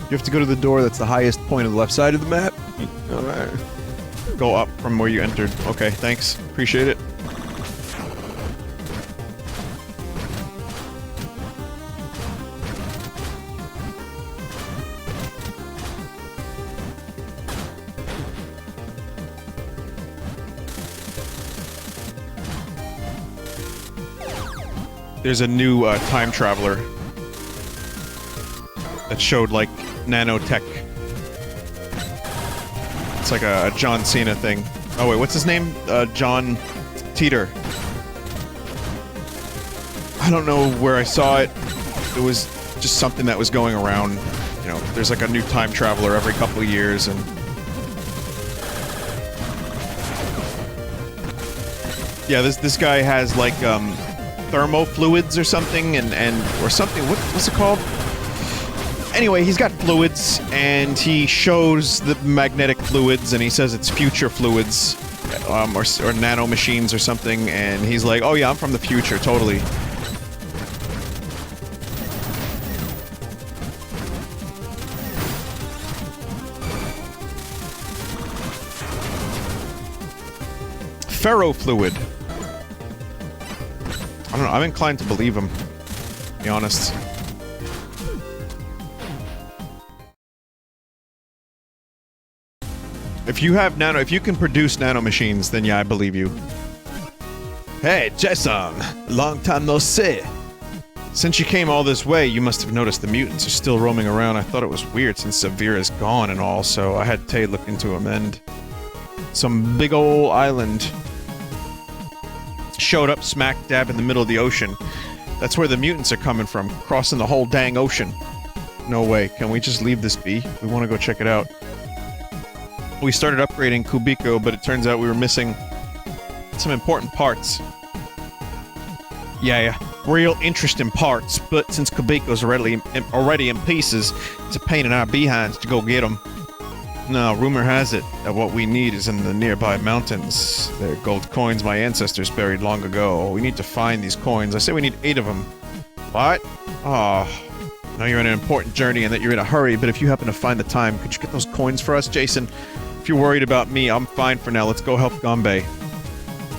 You have to go to the door that's the highest point of the left side of the map. Go up from where you entered. Okay, thanks. Appreciate it. There's a new time traveler that showed like nanotech. It's like a John Cena thing. Oh wait, what's his name? John Teeter. I don't know where I saw it. it was just something that was going around. You know, there's like a new time traveler every couple of years, and yeah, this guy has like thermofluids or something, or something. What's it called? Anyway, he's got fluids, and he shows the magnetic fluids, and he says it's future fluids, or nano machines or something, and he's like, oh yeah, I'm from the future, totally. Ferrofluid. I don't know, I'm inclined to believe him, to be honest. If you can produce nanomachines, then yeah, I believe you. Hey, Jason! Long time no see! Since you came all this way, you must have noticed the mutants are still roaming around. I thought it was weird since Severa's gone and all, so I had Tay look into them, and some big ol' island showed up smack dab in the middle of the ocean. That's where the mutants are coming from, crossing the whole dang ocean. No way, can we just leave this be? We want to go check it out. We started upgrading Kubiko, but it turns out we were missing some important parts. Yeah, real interesting parts, but since Kubiko's already in pieces, it's a pain in our behinds to go get them. No, rumor has it that what we need is in the nearby mountains. They're gold coins my ancestors buried long ago. We need to find these coins. I say we need 8 of them. What? Oh, I know you're on an important journey and that you're in a hurry, but if you happen to find the time, could you get those coins for us, Jason? If you're worried about me, I'm fine for now. Let's go help Gombe.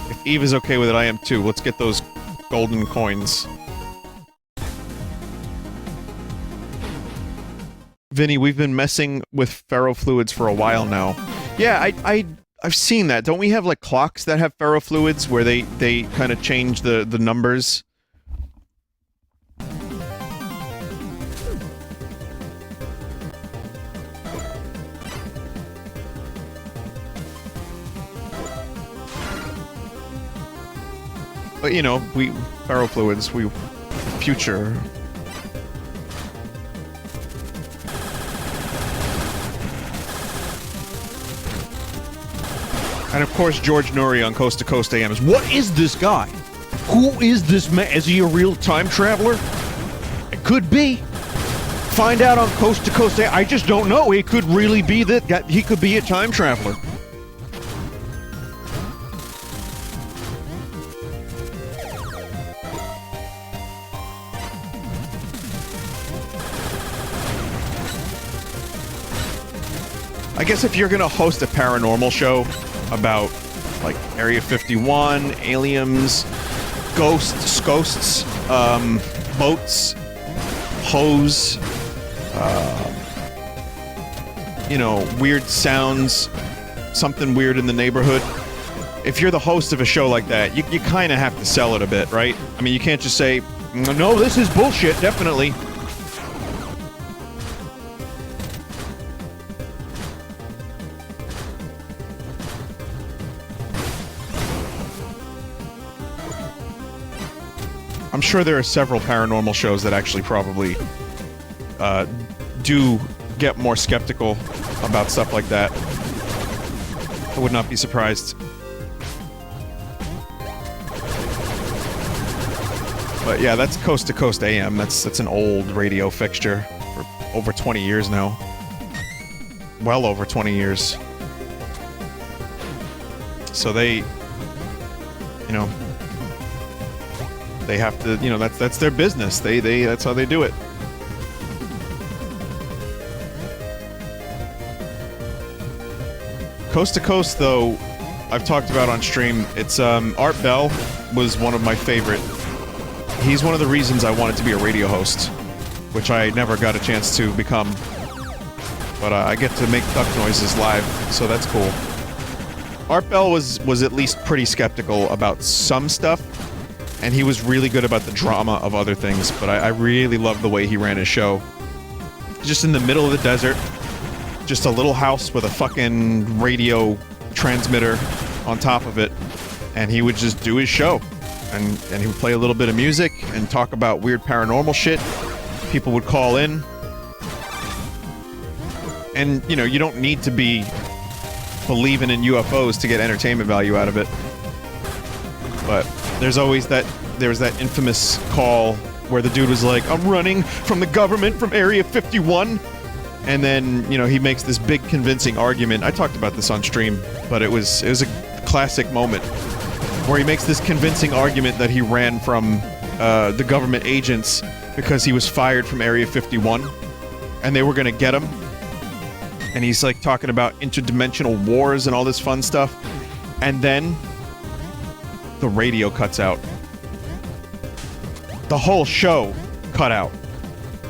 If Eve is okay with it, I am too. Let's get those golden coins. Vinny, we've been messing with ferrofluids for a while now. Yeah, I've seen that. Don't we have like clocks that have ferrofluids where they kind of change the numbers? But you know, ferrofluids, future. And of course, George Nuri on Coast to Coast AM is, what is this guy? Who is this man? Is he a real time traveler? It could be. Find out on Coast to Coast AM. I just don't know. He could really be that guy. He could be a time traveler. I guess if you're gonna host a paranormal show about, like, Area 51, aliens, ghosts, boats, hoes, you know, weird sounds, something weird in the neighborhood. If you're the host of a show like that, you kind of have to sell it a bit, right? I mean, you can't just say, no, this is bullshit, definitely. I'm sure there are several paranormal shows that actually probably do get more skeptical about stuff like that. I would not be surprised. But yeah, that's Coast to Coast AM. That's an old radio fixture for over 20 years now. Well over 20 years. So they, you know, they have to, you know, that's their business. That's how they do it. Coast to Coast, though, I've talked about on stream. It's Art Bell was one of my favorite. He's one of the reasons I wanted to be a radio host, which I never got a chance to become. But I get to make duck noises live, so that's cool. Art Bell was at least pretty skeptical about some stuff. And he was really good about the drama of other things, but I really loved the way he ran his show. Just in the middle of the desert, just a little house with a fucking radio transmitter on top of it, and he would just do his show. And he would play a little bit of music and talk about weird paranormal shit, People would call in. And, you know, you don't need to be believing in UFOs to get entertainment value out of it. But there was that infamous call where the dude was like, I'm running from the government from Area 51. And then, you know, he makes this big convincing argument. I talked about this on stream, but it was a classic moment where he makes this convincing argument that he ran from the government agents because he was fired from Area 51 and they were going to get him. And he's like talking about interdimensional wars and all this fun stuff. And then the radio cuts out. The whole show cut out.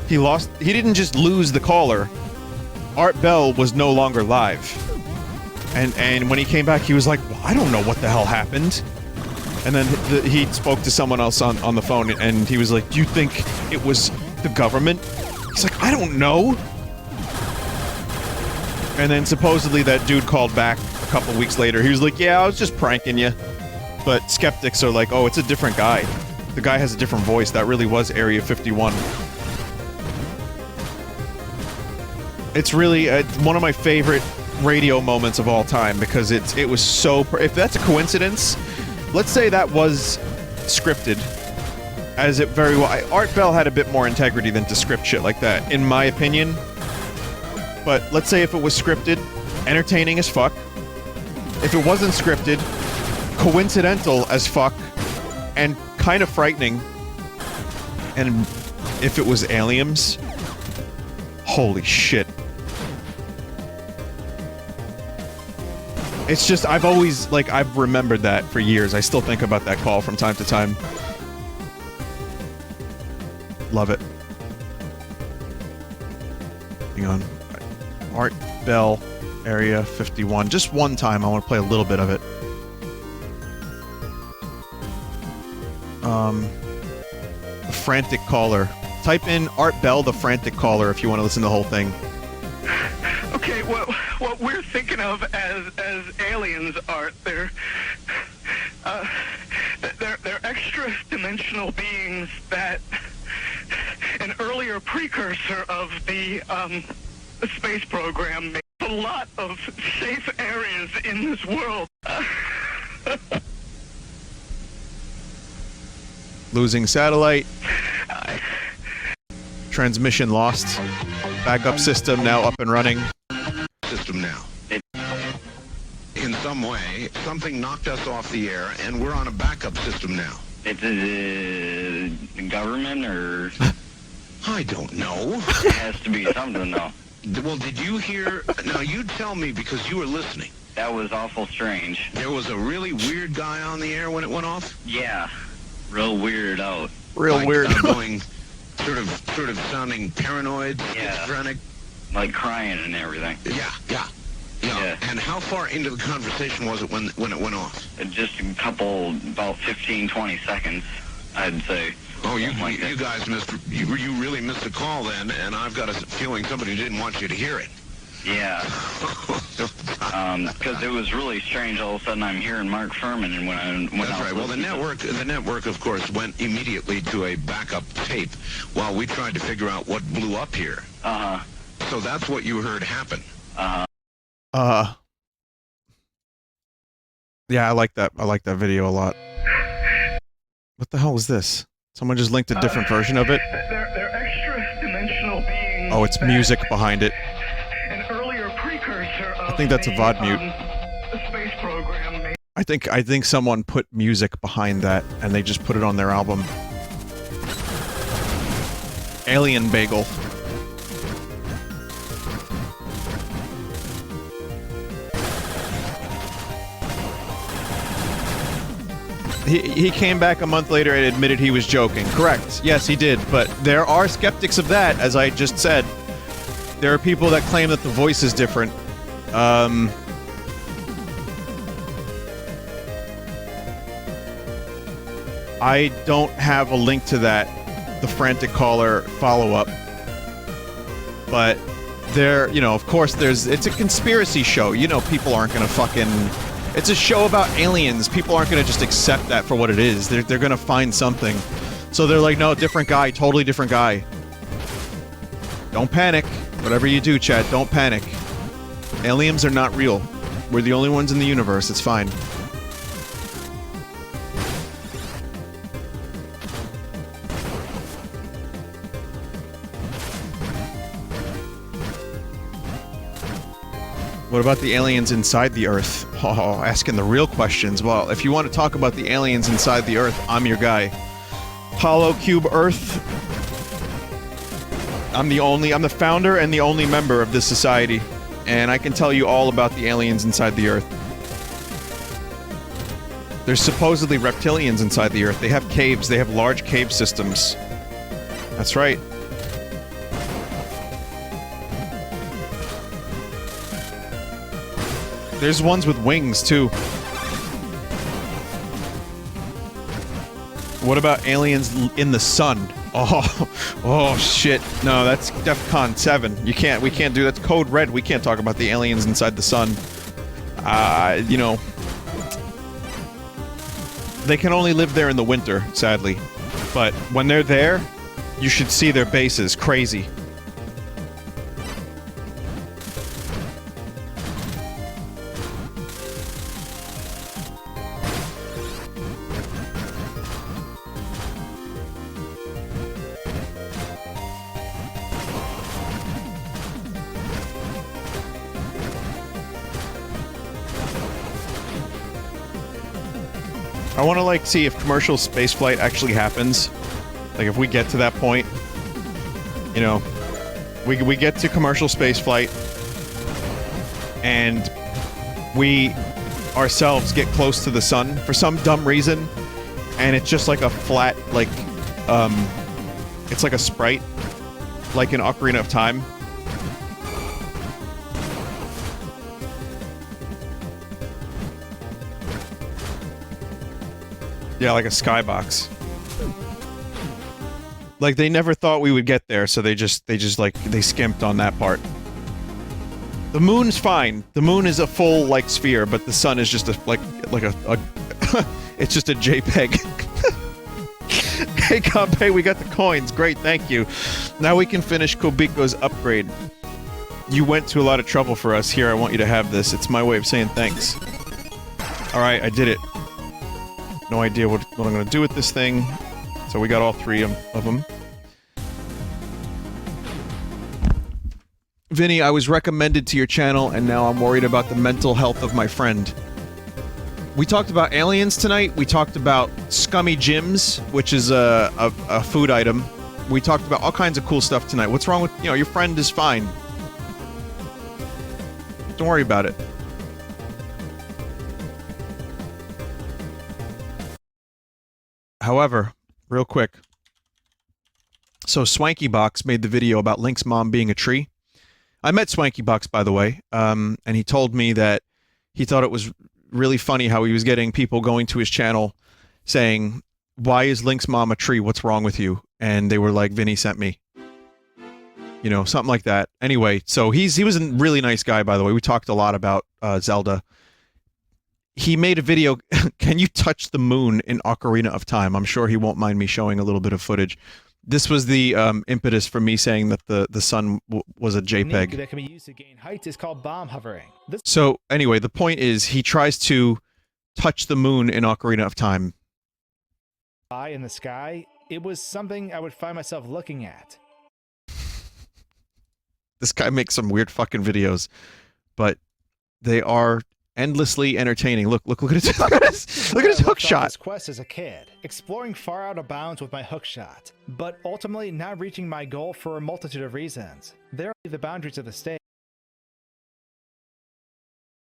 He didn't just lose the caller. Art Bell was no longer live. And when he came back, he was like, well, I don't know what the hell happened. And then he spoke to someone else on the phone, and he was like, do you think it was the government? He's like, I don't know. And then supposedly that dude called back a couple weeks later. He was like, yeah, I was just pranking you. But skeptics are like, oh, it's a different guy. The guy has a different voice. That really was Area 51. It's really one of my favorite radio moments of all time because it was so... If that's a coincidence, let's say that was scripted, as it very well... Art Bell had a bit more integrity than to script shit like that, in my opinion. But let's say if it was scripted, entertaining as fuck. If it wasn't scripted, coincidental as fuck, and kind of frightening. And if it was aliens, holy shit. It's just, I've always, like, I've remembered that for years. I still think about that call from time to time. Love it. Hang on. Art Bell, Area 51. Just one time, I want to play a little bit of it. The Frantic Caller. Type in Art Bell, the Frantic Caller, if you want to listen to the whole thing. Okay, well, what we're thinking of as aliens, Art, they're extra-dimensional beings that an earlier precursor of the space program made a lot of safe areas in this world. Losing satellite. Transmission lost. Backup system now up and running. System now. In some way, something knocked us off the air, and we're on a backup system now. It's the government, or... I don't know. It has to be something, though. Well, did you hear... Now, you tell me, because you were listening. That was awful strange. There was a really weird guy on the air when it went off? Yeah. Real weird out. Real like, weird. Going... Sort of sounding paranoid, schizophrenic. Like crying and everything. Yeah. And how far into the conversation was it when it went off? Just a couple, about 15, 20 seconds, I'd say. Oh, you guys missed, you really missed a call then, and I've got a feeling somebody didn't want you to hear it. Yeah. Because it was really strange. All of a sudden, I'm hearing Mark Furman, and That's right. Well, the network, of course, went immediately to a backup tape while we tried to figure out what blew up here. So that's what you heard happen. Yeah, I like that. I like that video a lot. What the hell is this? Someone just linked a different version of it. They're extra-dimensional beings. Oh, it's music behind it. I think that's a VOD mute. Space program. I think someone put music behind that and they just put it on their album. Alien Bagel. He came back a month later and admitted he was joking. Correct. Yes, he did. But there are skeptics of that, as I just said. There are people that claim that the voice is different. I don't have a link to that, the Frantic Caller follow-up. But there, you know, of course it's a conspiracy show. You know, people aren't gonna fucking... It's a show about aliens. People aren't gonna just accept that for what it is. They're gonna find something. So they're like, no, different guy, totally different guy. Don't panic. Whatever you do, chat, don't panic. Aliens are not real. We're the only ones in the universe. It's fine. What about the aliens inside the Earth? Oh, asking the real questions. Well, if you want to talk about the aliens inside the Earth, I'm your guy. Hollow Cube Earth. I'm the founder and the only member of this society. And I can tell you all about the aliens inside the Earth. There's supposedly reptilians inside the Earth. They have caves. They have large cave systems. That's right. There's ones with wings, too. What about aliens in the sun? Oh shit. No, that's DEFCON 7. We can't do that's Code Red. We can't talk about the aliens inside the sun. You know. They can only live there in the winter, sadly. But when they're there, you should see their bases. Crazy. I want to, like, see if commercial spaceflight actually happens. Like, if we get to that point, you know, we get to commercial spaceflight, and we ourselves get close to the sun for some dumb reason, and it's just like a flat, like, it's like a sprite, like in Ocarina of Time. Yeah, like a skybox. Like, they never thought we would get there, so they just like, they skimped on that part. The moon's fine. The moon is a full, like, sphere, but the sun is just a, like a it's just a JPEG. Hey, Kampe, we got the coins. Great, thank you. Now we can finish Kobiko's upgrade. You went to a lot of trouble for us. Here, I want you to have this. It's my way of saying thanks. Alright, I did it. No idea what I'm gonna do with this thing. So we got all three of them. Vinny, I was recommended to your channel, and now I'm worried about the mental health of my friend. We talked about aliens tonight. We talked about scummy gyms, which is a food item. We talked about all kinds of cool stuff tonight. What's wrong with, you know, your friend is fine. Don't worry about it. However, real quick. So Swanky Box made the video about Link's mom being a tree. I met Swanky Box, by the way, and he told me that he thought it was really funny how he was getting people going to his channel saying, "Why is Link's mom a tree? What's wrong with you?" And they were like, "Vinny sent me." You know, something like that. Anyway, so he was a really nice guy, by the way. We talked a lot about Zelda. He made a video, can you touch the moon in Ocarina of Time? I'm sure he won't mind me showing a little bit of footage. This was the impetus for me saying that the sun was a JPEG. That can be used to gain height is called bomb hovering. So anyway, the point is he tries to touch the moon in Ocarina of Time. Eye in the sky, it was something I would find myself looking at. This guy makes some weird fucking videos, but they are endlessly entertaining. Look at his hook shot. This quest as a kid, exploring far out of bounds with my hook shot, but ultimately not reaching my goal for a multitude of reasons. There are the boundaries of the stage.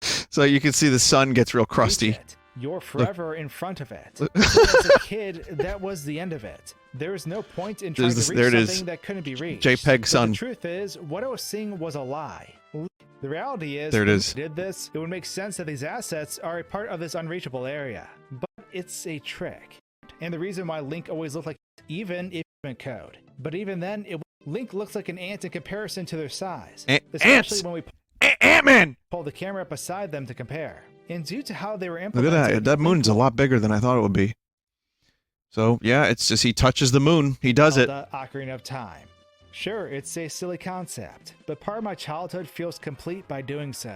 So you can see the sun gets real crusty. You're forever in front of it. As a kid, that was the end of it. There is no point in trying to reach something that couldn't be reached. JPEG sun. The truth is, what I was seeing was a lie. The reality is, there it is. If we did this, it would make sense that these assets are a part of this unreachable area. But it's a trick. And the reason why Link always looked like even if in code. But even then, Link looks like an ant in comparison to their size. Especially when we Ant-Man! pull the camera up beside them to compare. And due to how they were implemented... Look at that. That moon's a lot bigger than I thought it would be. So, yeah, it's just he touches the moon. He does it. The Ocarina of Time. Sure, it's a silly concept, but part of my childhood feels complete by doing so.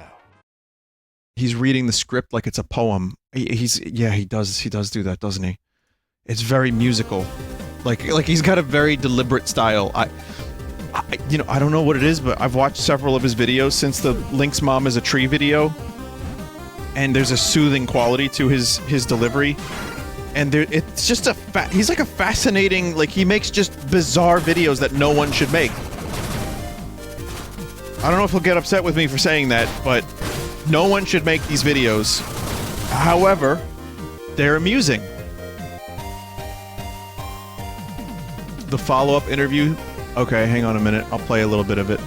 He's reading the script like it's a poem. He does do that, doesn't he? It's very musical. Like he's got a very deliberate style. I don't know what it is, but I've watched several of his videos since the Link's Mom is a Tree video. And there's a soothing quality to his delivery. And it's just he's like a fascinating, like he makes just bizarre videos that no one should make. I don't know if he'll get upset with me for saying that, but no one should make these videos. However, they're amusing. The follow-up interview. Okay, hang on a minute. I'll play a little bit of it.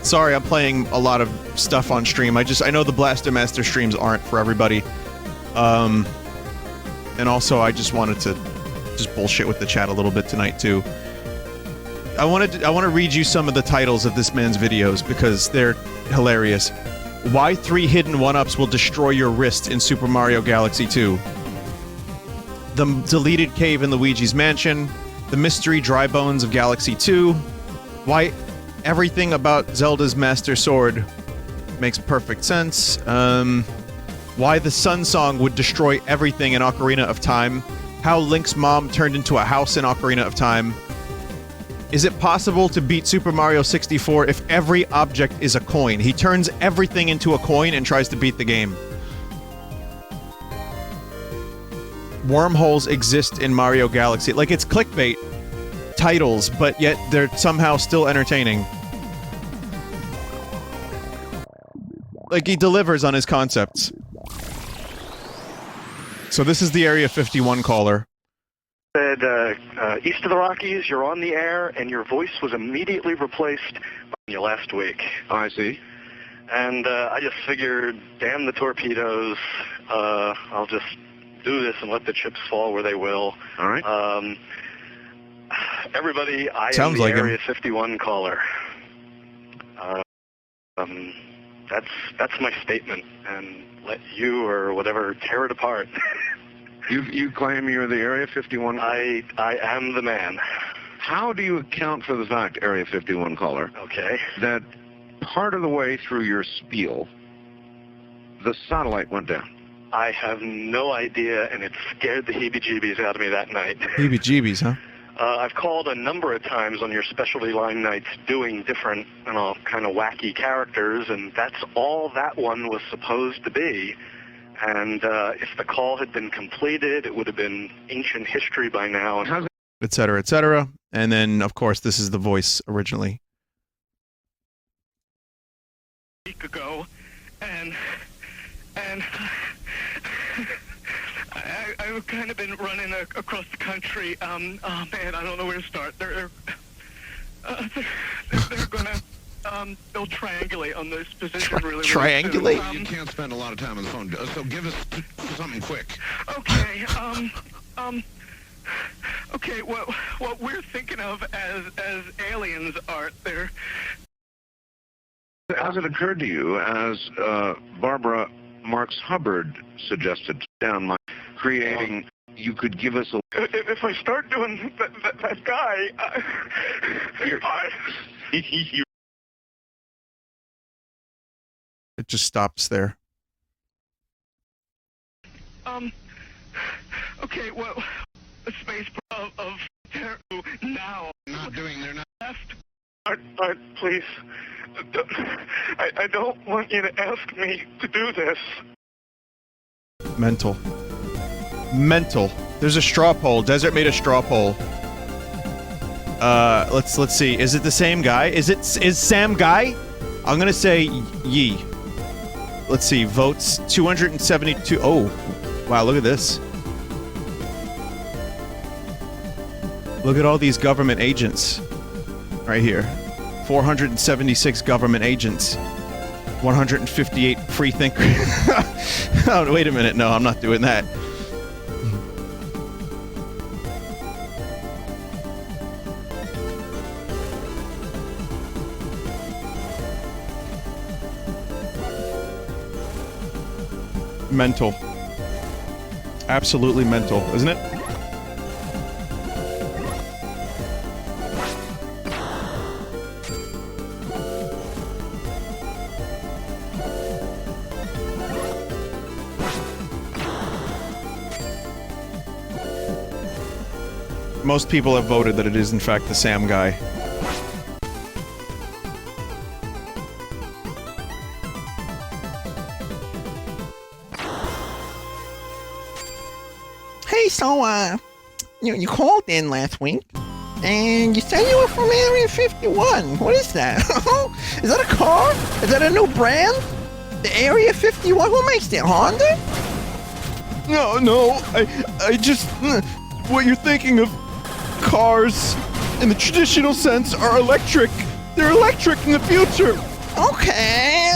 Sorry, I'm playing a lot of stuff on stream. I know the Blaster Master streams aren't for everybody. And also, I just wanted to just bullshit with the chat a little bit tonight too. I want to read you some of the titles of this man's videos because they're hilarious. Why 3 hidden 1-ups will destroy your wrist in Super Mario Galaxy 2. The deleted cave in Luigi's Mansion. The mystery dry bones of Galaxy 2. Why everything about Zelda's Master Sword makes perfect sense. Why the Sun Song would destroy everything in Ocarina of Time. How Link's mom turned into a house in Ocarina of Time. Is it possible to beat Super Mario 64 if every object is a coin? He turns everything into a coin and tries to beat the game. Wormholes exist in Mario Galaxy. Like, it's clickbait titles, but yet they're somehow still entertaining. Like, he delivers on his concepts. So this is the Area 51 caller. Said, east of the Rockies, you're on the air, and your voice was immediately replaced by you last week. I see. And I just figured, damn the torpedoes, I'll just do this and let the chips fall where they will. All right. Everybody, I Sounds am the like Area him. 51 caller. That's my statement, and let you or whatever tear it apart. You claim you're the Area 51? I am the man. How do you account for the fact, Area 51 caller, Okay. that part of the way through your spiel, the satellite went down? I have no idea, and it scared the heebie-jeebies out of me that night. Heebie-jeebies, huh? I've called a number of times on your specialty line nights doing different, kind of wacky characters, and that's all that one was supposed to be. And if the call had been completed, it would have been ancient history by now. Etc., etc. And then, of course, this is the voice originally. A week ago, and I've kind of been running across the country. Oh man, I don't know where to start. They're gonna they'll triangulate on this position really. Triangulate? You can't spend a lot of time on the phone, so give us something quick. Okay. Okay. What we're thinking of as aliens are there. Has it occurred to you, as Barbara Marx Hubbard suggested down my creating, you could give us a... If I start doing that guy, It just stops there. Okay, well, the space of now. Not doing, they're not... Left. Art, please. I don't want you to ask me to do this. Mental. Mental. There's a straw poll. Desert made a straw poll. Let's see. Is it the same guy? Is Sam Guy? I'm gonna say Yee. Let's see. Votes 272. Oh, wow! Look at this. Look at all these government agents. Right here. 476 government agents. 158 free thinkers. Oh, wait a minute. No, I'm not doing that. Mental. Absolutely mental, isn't it? most people have voted that it is in fact the Sam guy. Hey, so, you called in last week, and you said you were from Area 51. What is that? Is that a car? Is that a new brand? The Area 51? Who makes it? Honda? No, I just... what you're thinking of, cars, in the traditional sense, are electric. They're electric in the future. Okay.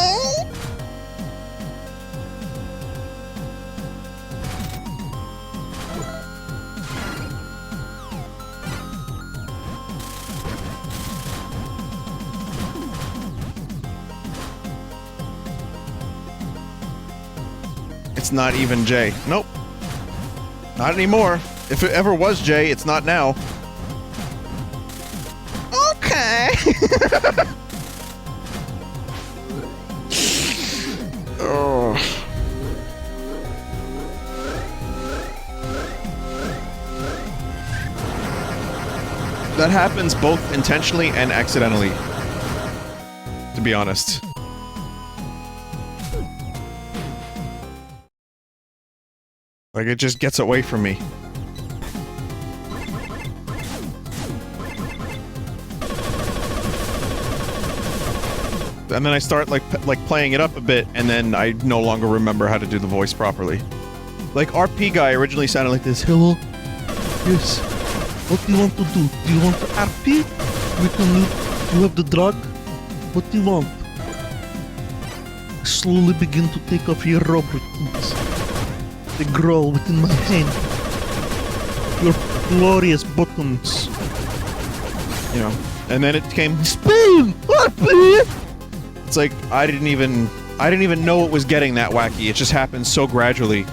It's not even Jay. Nope. Not anymore. If it ever was Jay, it's not now. Okay. Oh. That happens both intentionally and accidentally, to be honest. Like, it just gets away from me. And then I start, like playing it up a bit, and then I no longer remember how to do the voice properly. Like, RP guy originally sounded like this. Hello? Yes. What do you want to do? Do you want to RP? We can you have the drug? What do you want? Slowly begin to take off your rubber things. They grow within my hand. Your glorious buttons. You know, and then it came spin! It's like I didn't even know it was getting that wacky. It just happened so gradually.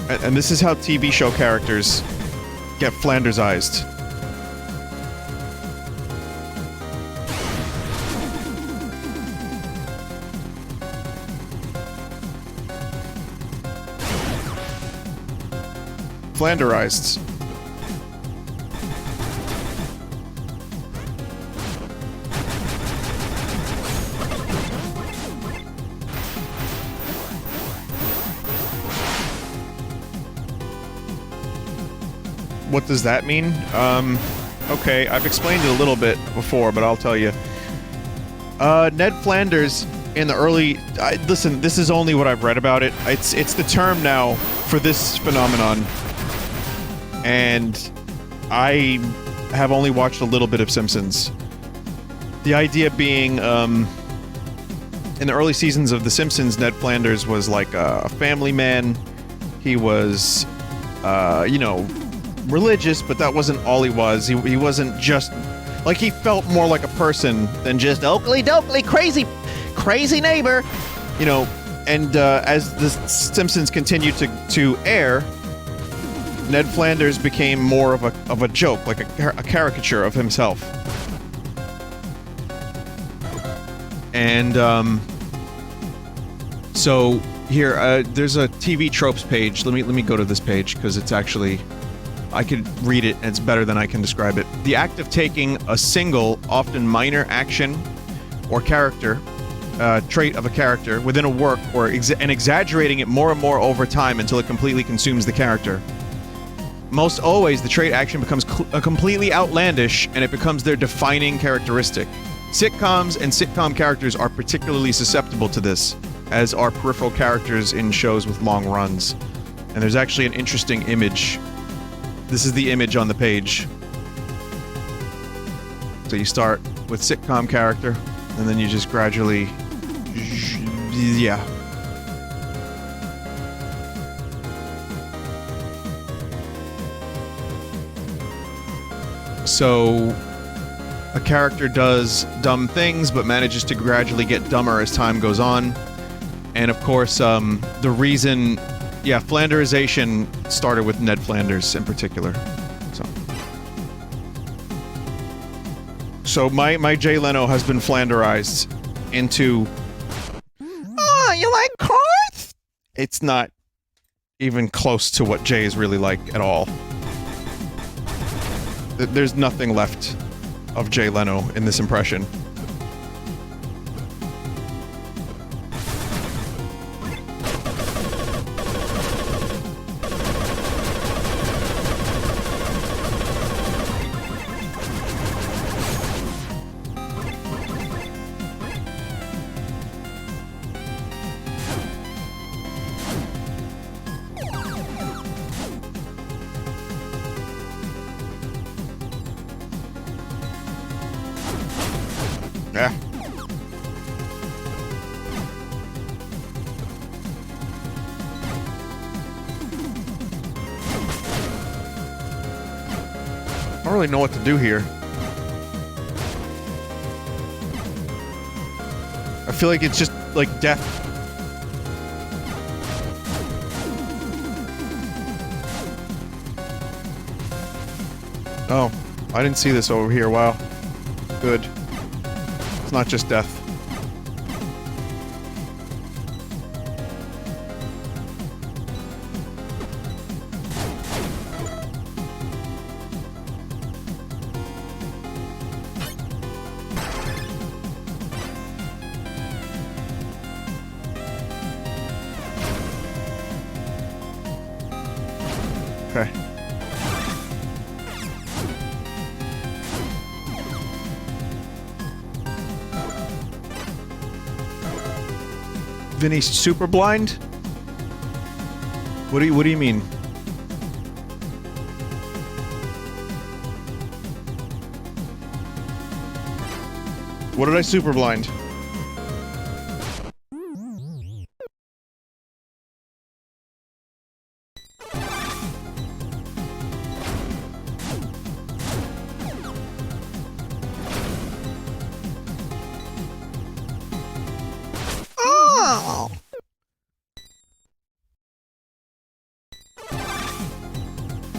And this is how TV show characters get Flandersized. Flanderized. What does that mean? Okay, I've explained it a little bit before, but I'll tell you. Ned Flanders in the early... listen, this is only what I've read about it. It's the term now for this phenomenon. And I have only watched a little bit of Simpsons. The idea being, in the early seasons of The Simpsons, Ned Flanders was like a family man. He was, you know, religious, but that wasn't all he was. He wasn't just... Like, he felt more like a person than just Oakley dokley crazy neighbor. You know, and as The Simpsons continued to air, Ned Flanders became more of a joke, like a caricature of himself. And so here, there's a TV tropes page. Let me go to this page because it's actually, I could read it and it's better than I can describe it. The act of taking a single, often minor action or character trait of a character within a work and exaggerating it more and more over time until it completely consumes the character. Most always, the trait action becomes completely outlandish, and it becomes their defining characteristic. Sitcoms and sitcom characters are particularly susceptible to this, as are peripheral characters in shows with long runs. And there's actually an interesting image. This is the image on the page. So you start with sitcom character, and then you just gradually... Yeah. So, a character does dumb things, but manages to gradually get dumber as time goes on. And of course, the reason... Yeah, Flanderization started with Ned Flanders in particular. So my Jay Leno has been Flanderized into... Oh, you like cars? it's not even close to what Jay is really like at all. There's nothing left of Jay Leno in this impression. Yeah. I don't really know what to do here. I feel like it's just like death. Oh, I didn't see this over here. Wow. Good. It's not just death. Okay. Vinny's super blind? What do you mean? What did I super blind? Oh!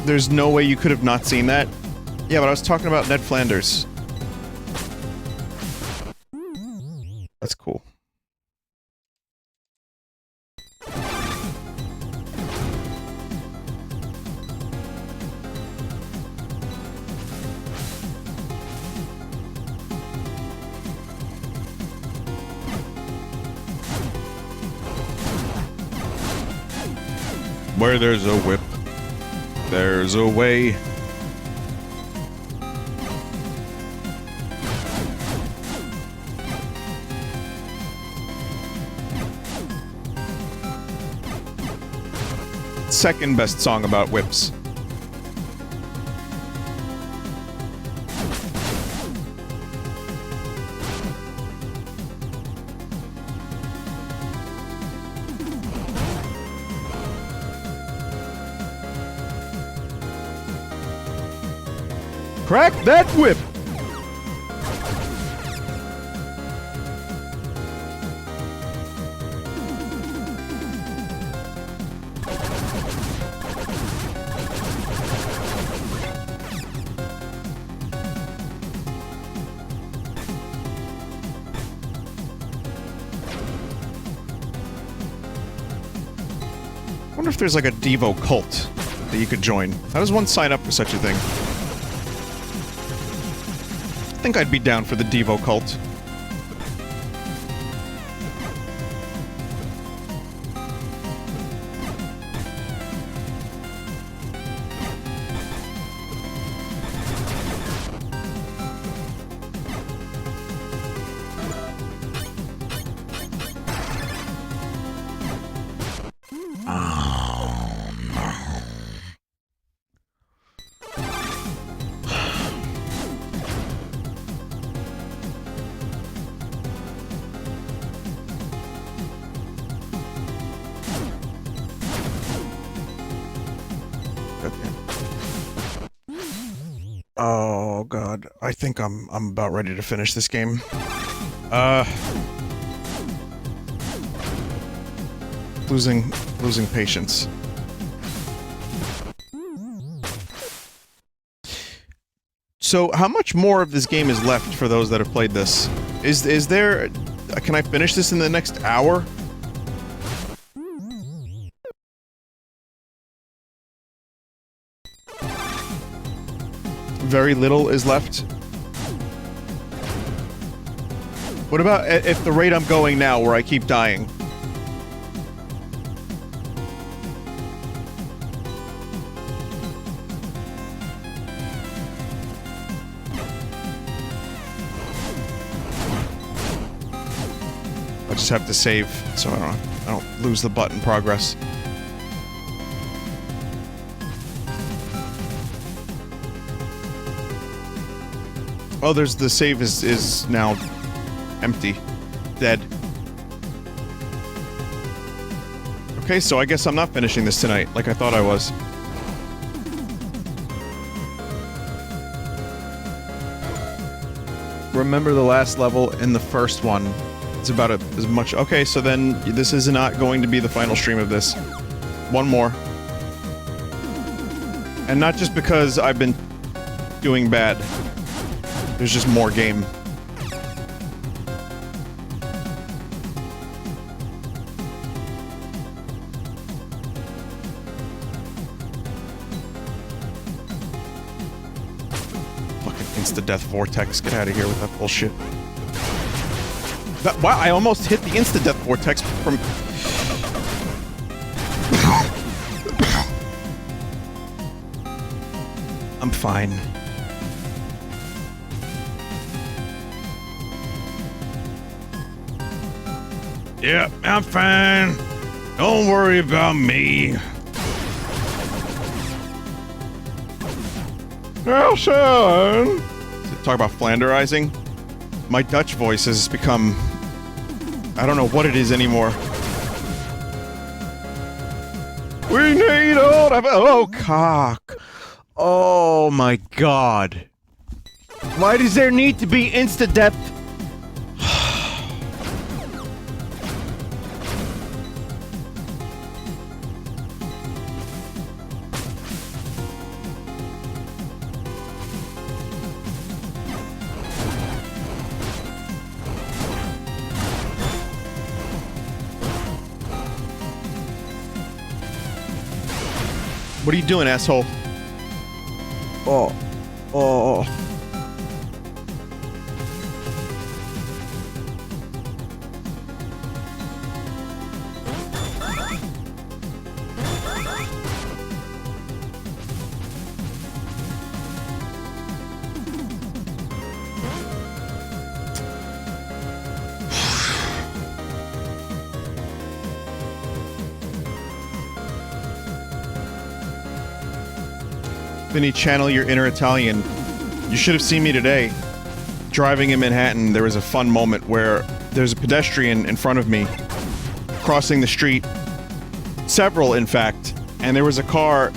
There's no way you could have not seen that? Yeah, but I was talking about Ned Flanders. That's cool. Where there's a whip, there's a way. Second best song about whips. Crack that whip! I wonder if there's like a Devo cult that you could join. How does one sign up for such a thing? I think I'd be down for the Devo cult. Oh god, I think I'm about ready to finish this game. Losing patience. So, how much more of this game is left for those that have played this? Is there... Can I finish this in the next hour? very little is left. What about if the rate I'm going now, where I keep dying? I just have to save, so I don't lose the button progress. Oh, there's the save is now empty. Dead. Okay, so I guess I'm not finishing this tonight, like I thought I was. Remember the last level in the first one. It's about as much. Okay, so then this is not going to be the final stream of this. One more. And not just because I've been doing bad. There's just more game. Fucking insta-death vortex. Get out of here with that bullshit. Wow, I almost hit the insta-death vortex from... I'm fine. Yeah, I'm fine. Don't worry about me. Nelson! Talk about Flanderizing. My Dutch voice has become... I don't know what it is anymore. We need all of it. Oh, cock. Oh my god. Why does there need to be insta-death? What are you doing, asshole? Oh. Oh. Vinny, channel your inner Italian. You should have seen me today. Driving in Manhattan, there was a fun moment where there's a pedestrian in front of me, crossing the street. Several, in fact. And there was a car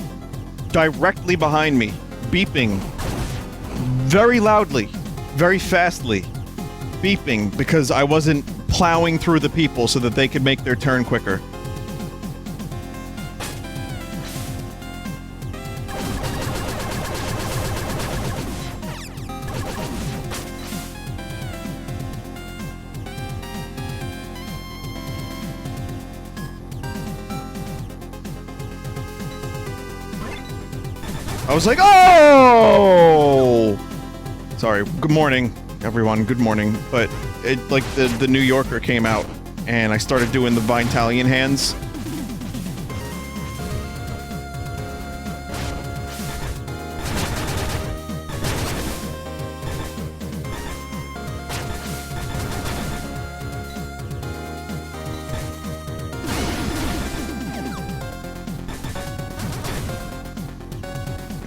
directly behind me, beeping. Very loudly. Very fastly. Beeping, because I wasn't plowing through the people so that they could make their turn quicker. I was like, oh! Sorry, good morning, everyone, good morning. But, like, the New Yorker came out, and I started doing the Vinetalian hands.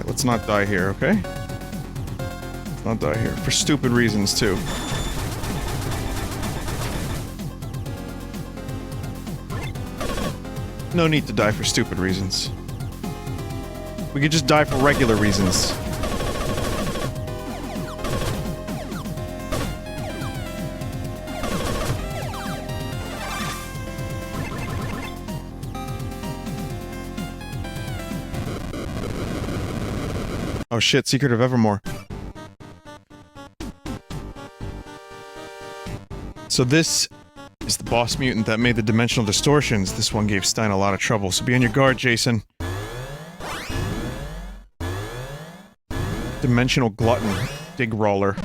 Let's not die here, okay? Let's not die here. For stupid reasons, too. No need to die for stupid reasons. We could just die for regular reasons. Oh shit, Secret of Evermore. So this is the boss mutant that made the dimensional distortions. This one gave Stein a lot of trouble, so be on your guard, Jason. Dimensional glutton. Dig roller.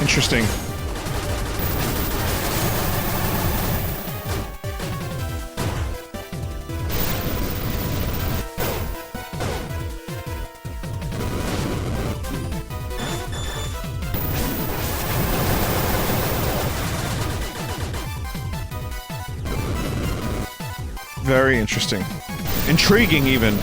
Interesting. Very interesting. Intriguing, even.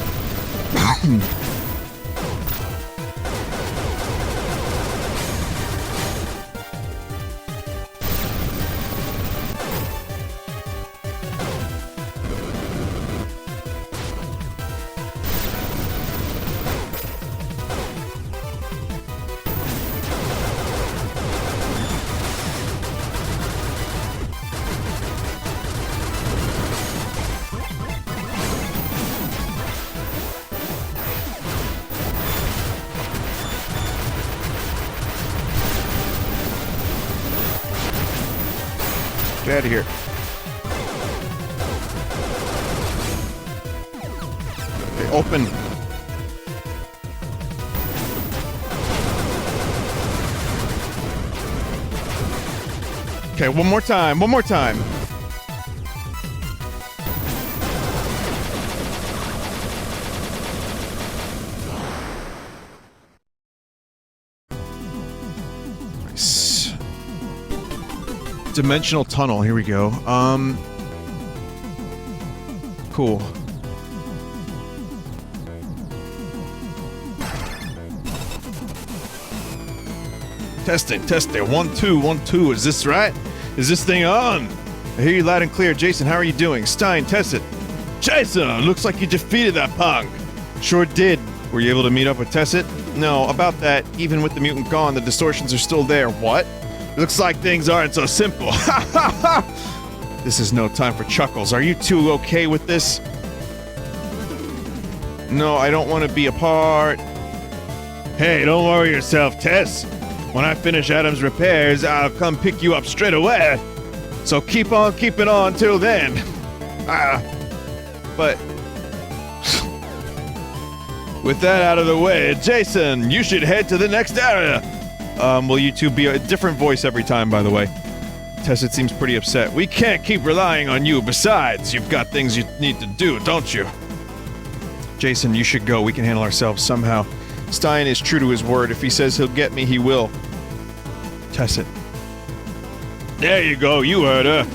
Get out of here. Okay, open. Okay, one more time, one more time. Nice. Dimensional tunnel, here we go. Cool. Testing, testing. 1, 2, 1, 2. Is this right? Is this thing on? I hear you loud and clear. Jason, how are you doing? Stein, test it. Jason, looks like you defeated that punk. Sure did. Were you able to meet up with Tessit? No, about that, even with the mutant gone, the distortions are still there. What? Looks like things aren't so simple. Ha ha ha! This is no time for chuckles. Are you two okay with this? No, I don't want to be a part. Hey, don't worry yourself, Tess. When I finish Adam's repairs, I'll come pick you up straight away. So keep on keeping on till then. But... with that out of the way, Jason, you should head to the next area. Will you two be a different voice every time, by the way? Tessa seems pretty upset. We can't keep relying on you. Besides, you've got things you need to do, don't you? Jason, you should go. We can handle ourselves somehow. Stein is true to his word. If he says he'll get me, he will. Tessit. There you go. You heard her.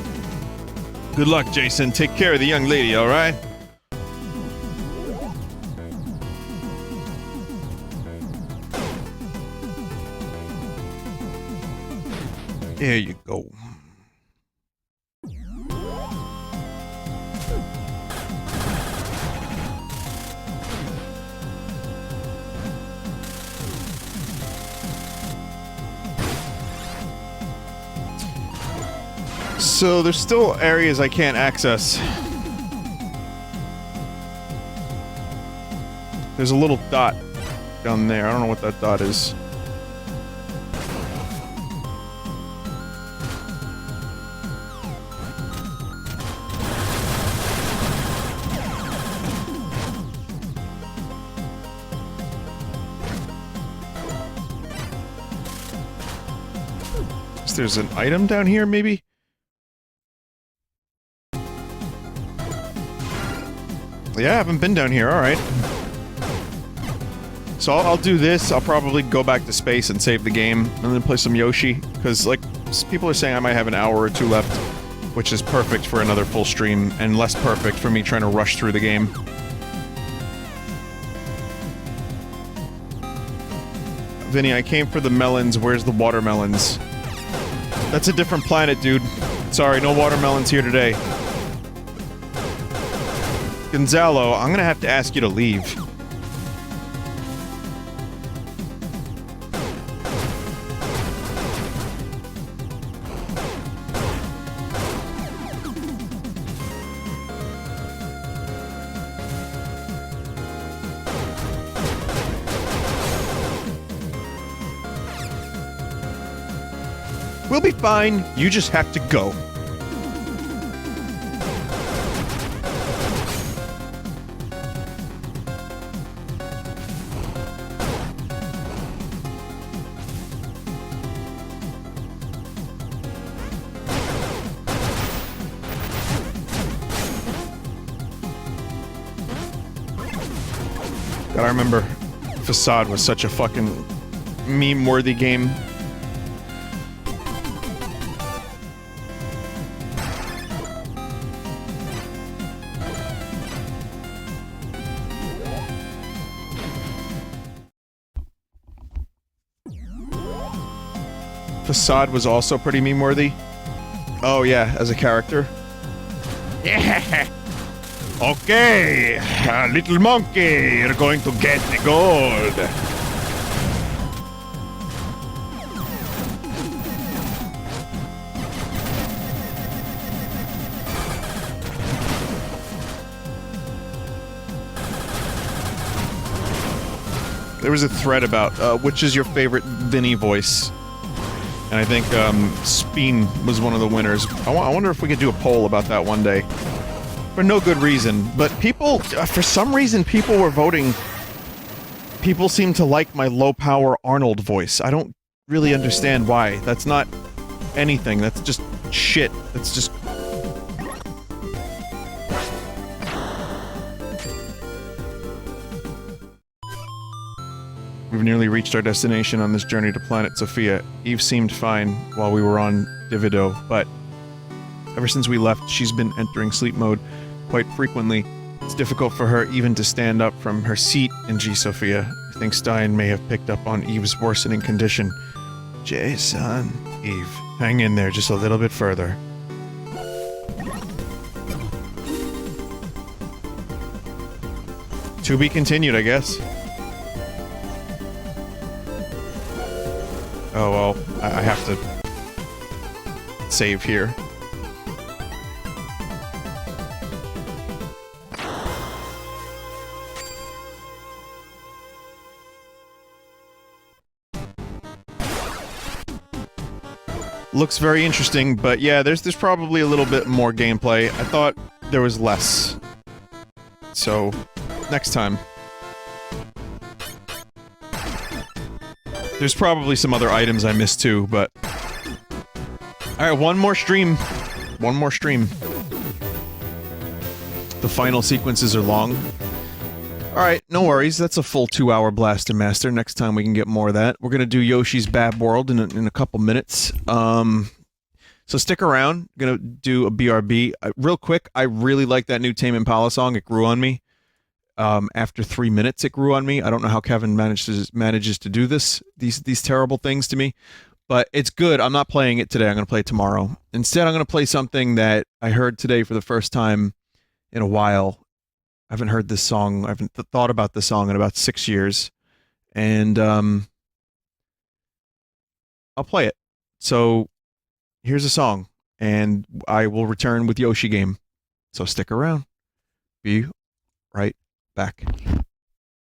Good luck, Jason. Take care of the young lady, all right? There you go. So there's still areas I can't access. There's a little dot down there. I don't know what that dot is. There's an item down here, maybe? Yeah, I haven't been down here, alright. So I'll do this, I'll probably go back to space and save the game, and then play some Yoshi, because, like, people are saying I might have an hour or two left, which is perfect for another full stream, and less perfect for me trying to rush through the game. Vinny, I came for the melons, where's the watermelons? That's a different planet, dude. Sorry, no watermelons here today. Gonzalo, I'm gonna have to ask you to leave. We'll be fine. You just have to go. Gotta remember, Facade was such a fucking meme-worthy game. Facade was also pretty meme-worthy. Oh yeah, as a character. Yeah. Okay, little monkey, you're going to get the gold. There was a thread about which is your favorite Vinny voice. And I think, Speen was one of the winners. I wonder if we could do a poll about that one day. For no good reason, but people, for some reason, people were voting. People seem to like my low-power Arnold voice. I don't really understand why. That's not anything. That's just shit. That's just... We've nearly reached our destination on this journey to planet Sophia. Eve seemed fine while we were on Divido, but ever since we left, she's been entering sleep mode quite frequently. It's difficult for her even to stand up from her seat in G Sophia. I think Stein may have picked up on Eve's worsening condition. Jason. Eve, hang in there just a little bit further. To be continued, I guess. Oh well, I have to save here. Looks very interesting, but yeah, there's probably a little bit more gameplay. I thought there was less. So, next time. There's probably some other items I missed too, but... Alright, one more stream. One more stream. The final sequences are long. Alright, no worries. That's a full 2-hour Blaster Master. Next time we can get more of that. We're gonna do Yoshi's Bab World in a couple minutes. So stick around. Gonna do a BRB. Real quick, I really like that new Tame Impala song. It grew on me. After 3 minutes, it grew on me. I don't know how Kevin manages to do this. These terrible things to me. But it's good. I'm not playing it today. I'm gonna play it tomorrow. Instead, I'm gonna play something that I heard today for the first time in a while. I haven't heard this song. I haven't thought about this song in about 6 years. And, I'll play it. So, here's a song. And I will return with Yoshi Game. So stick around. Be right back.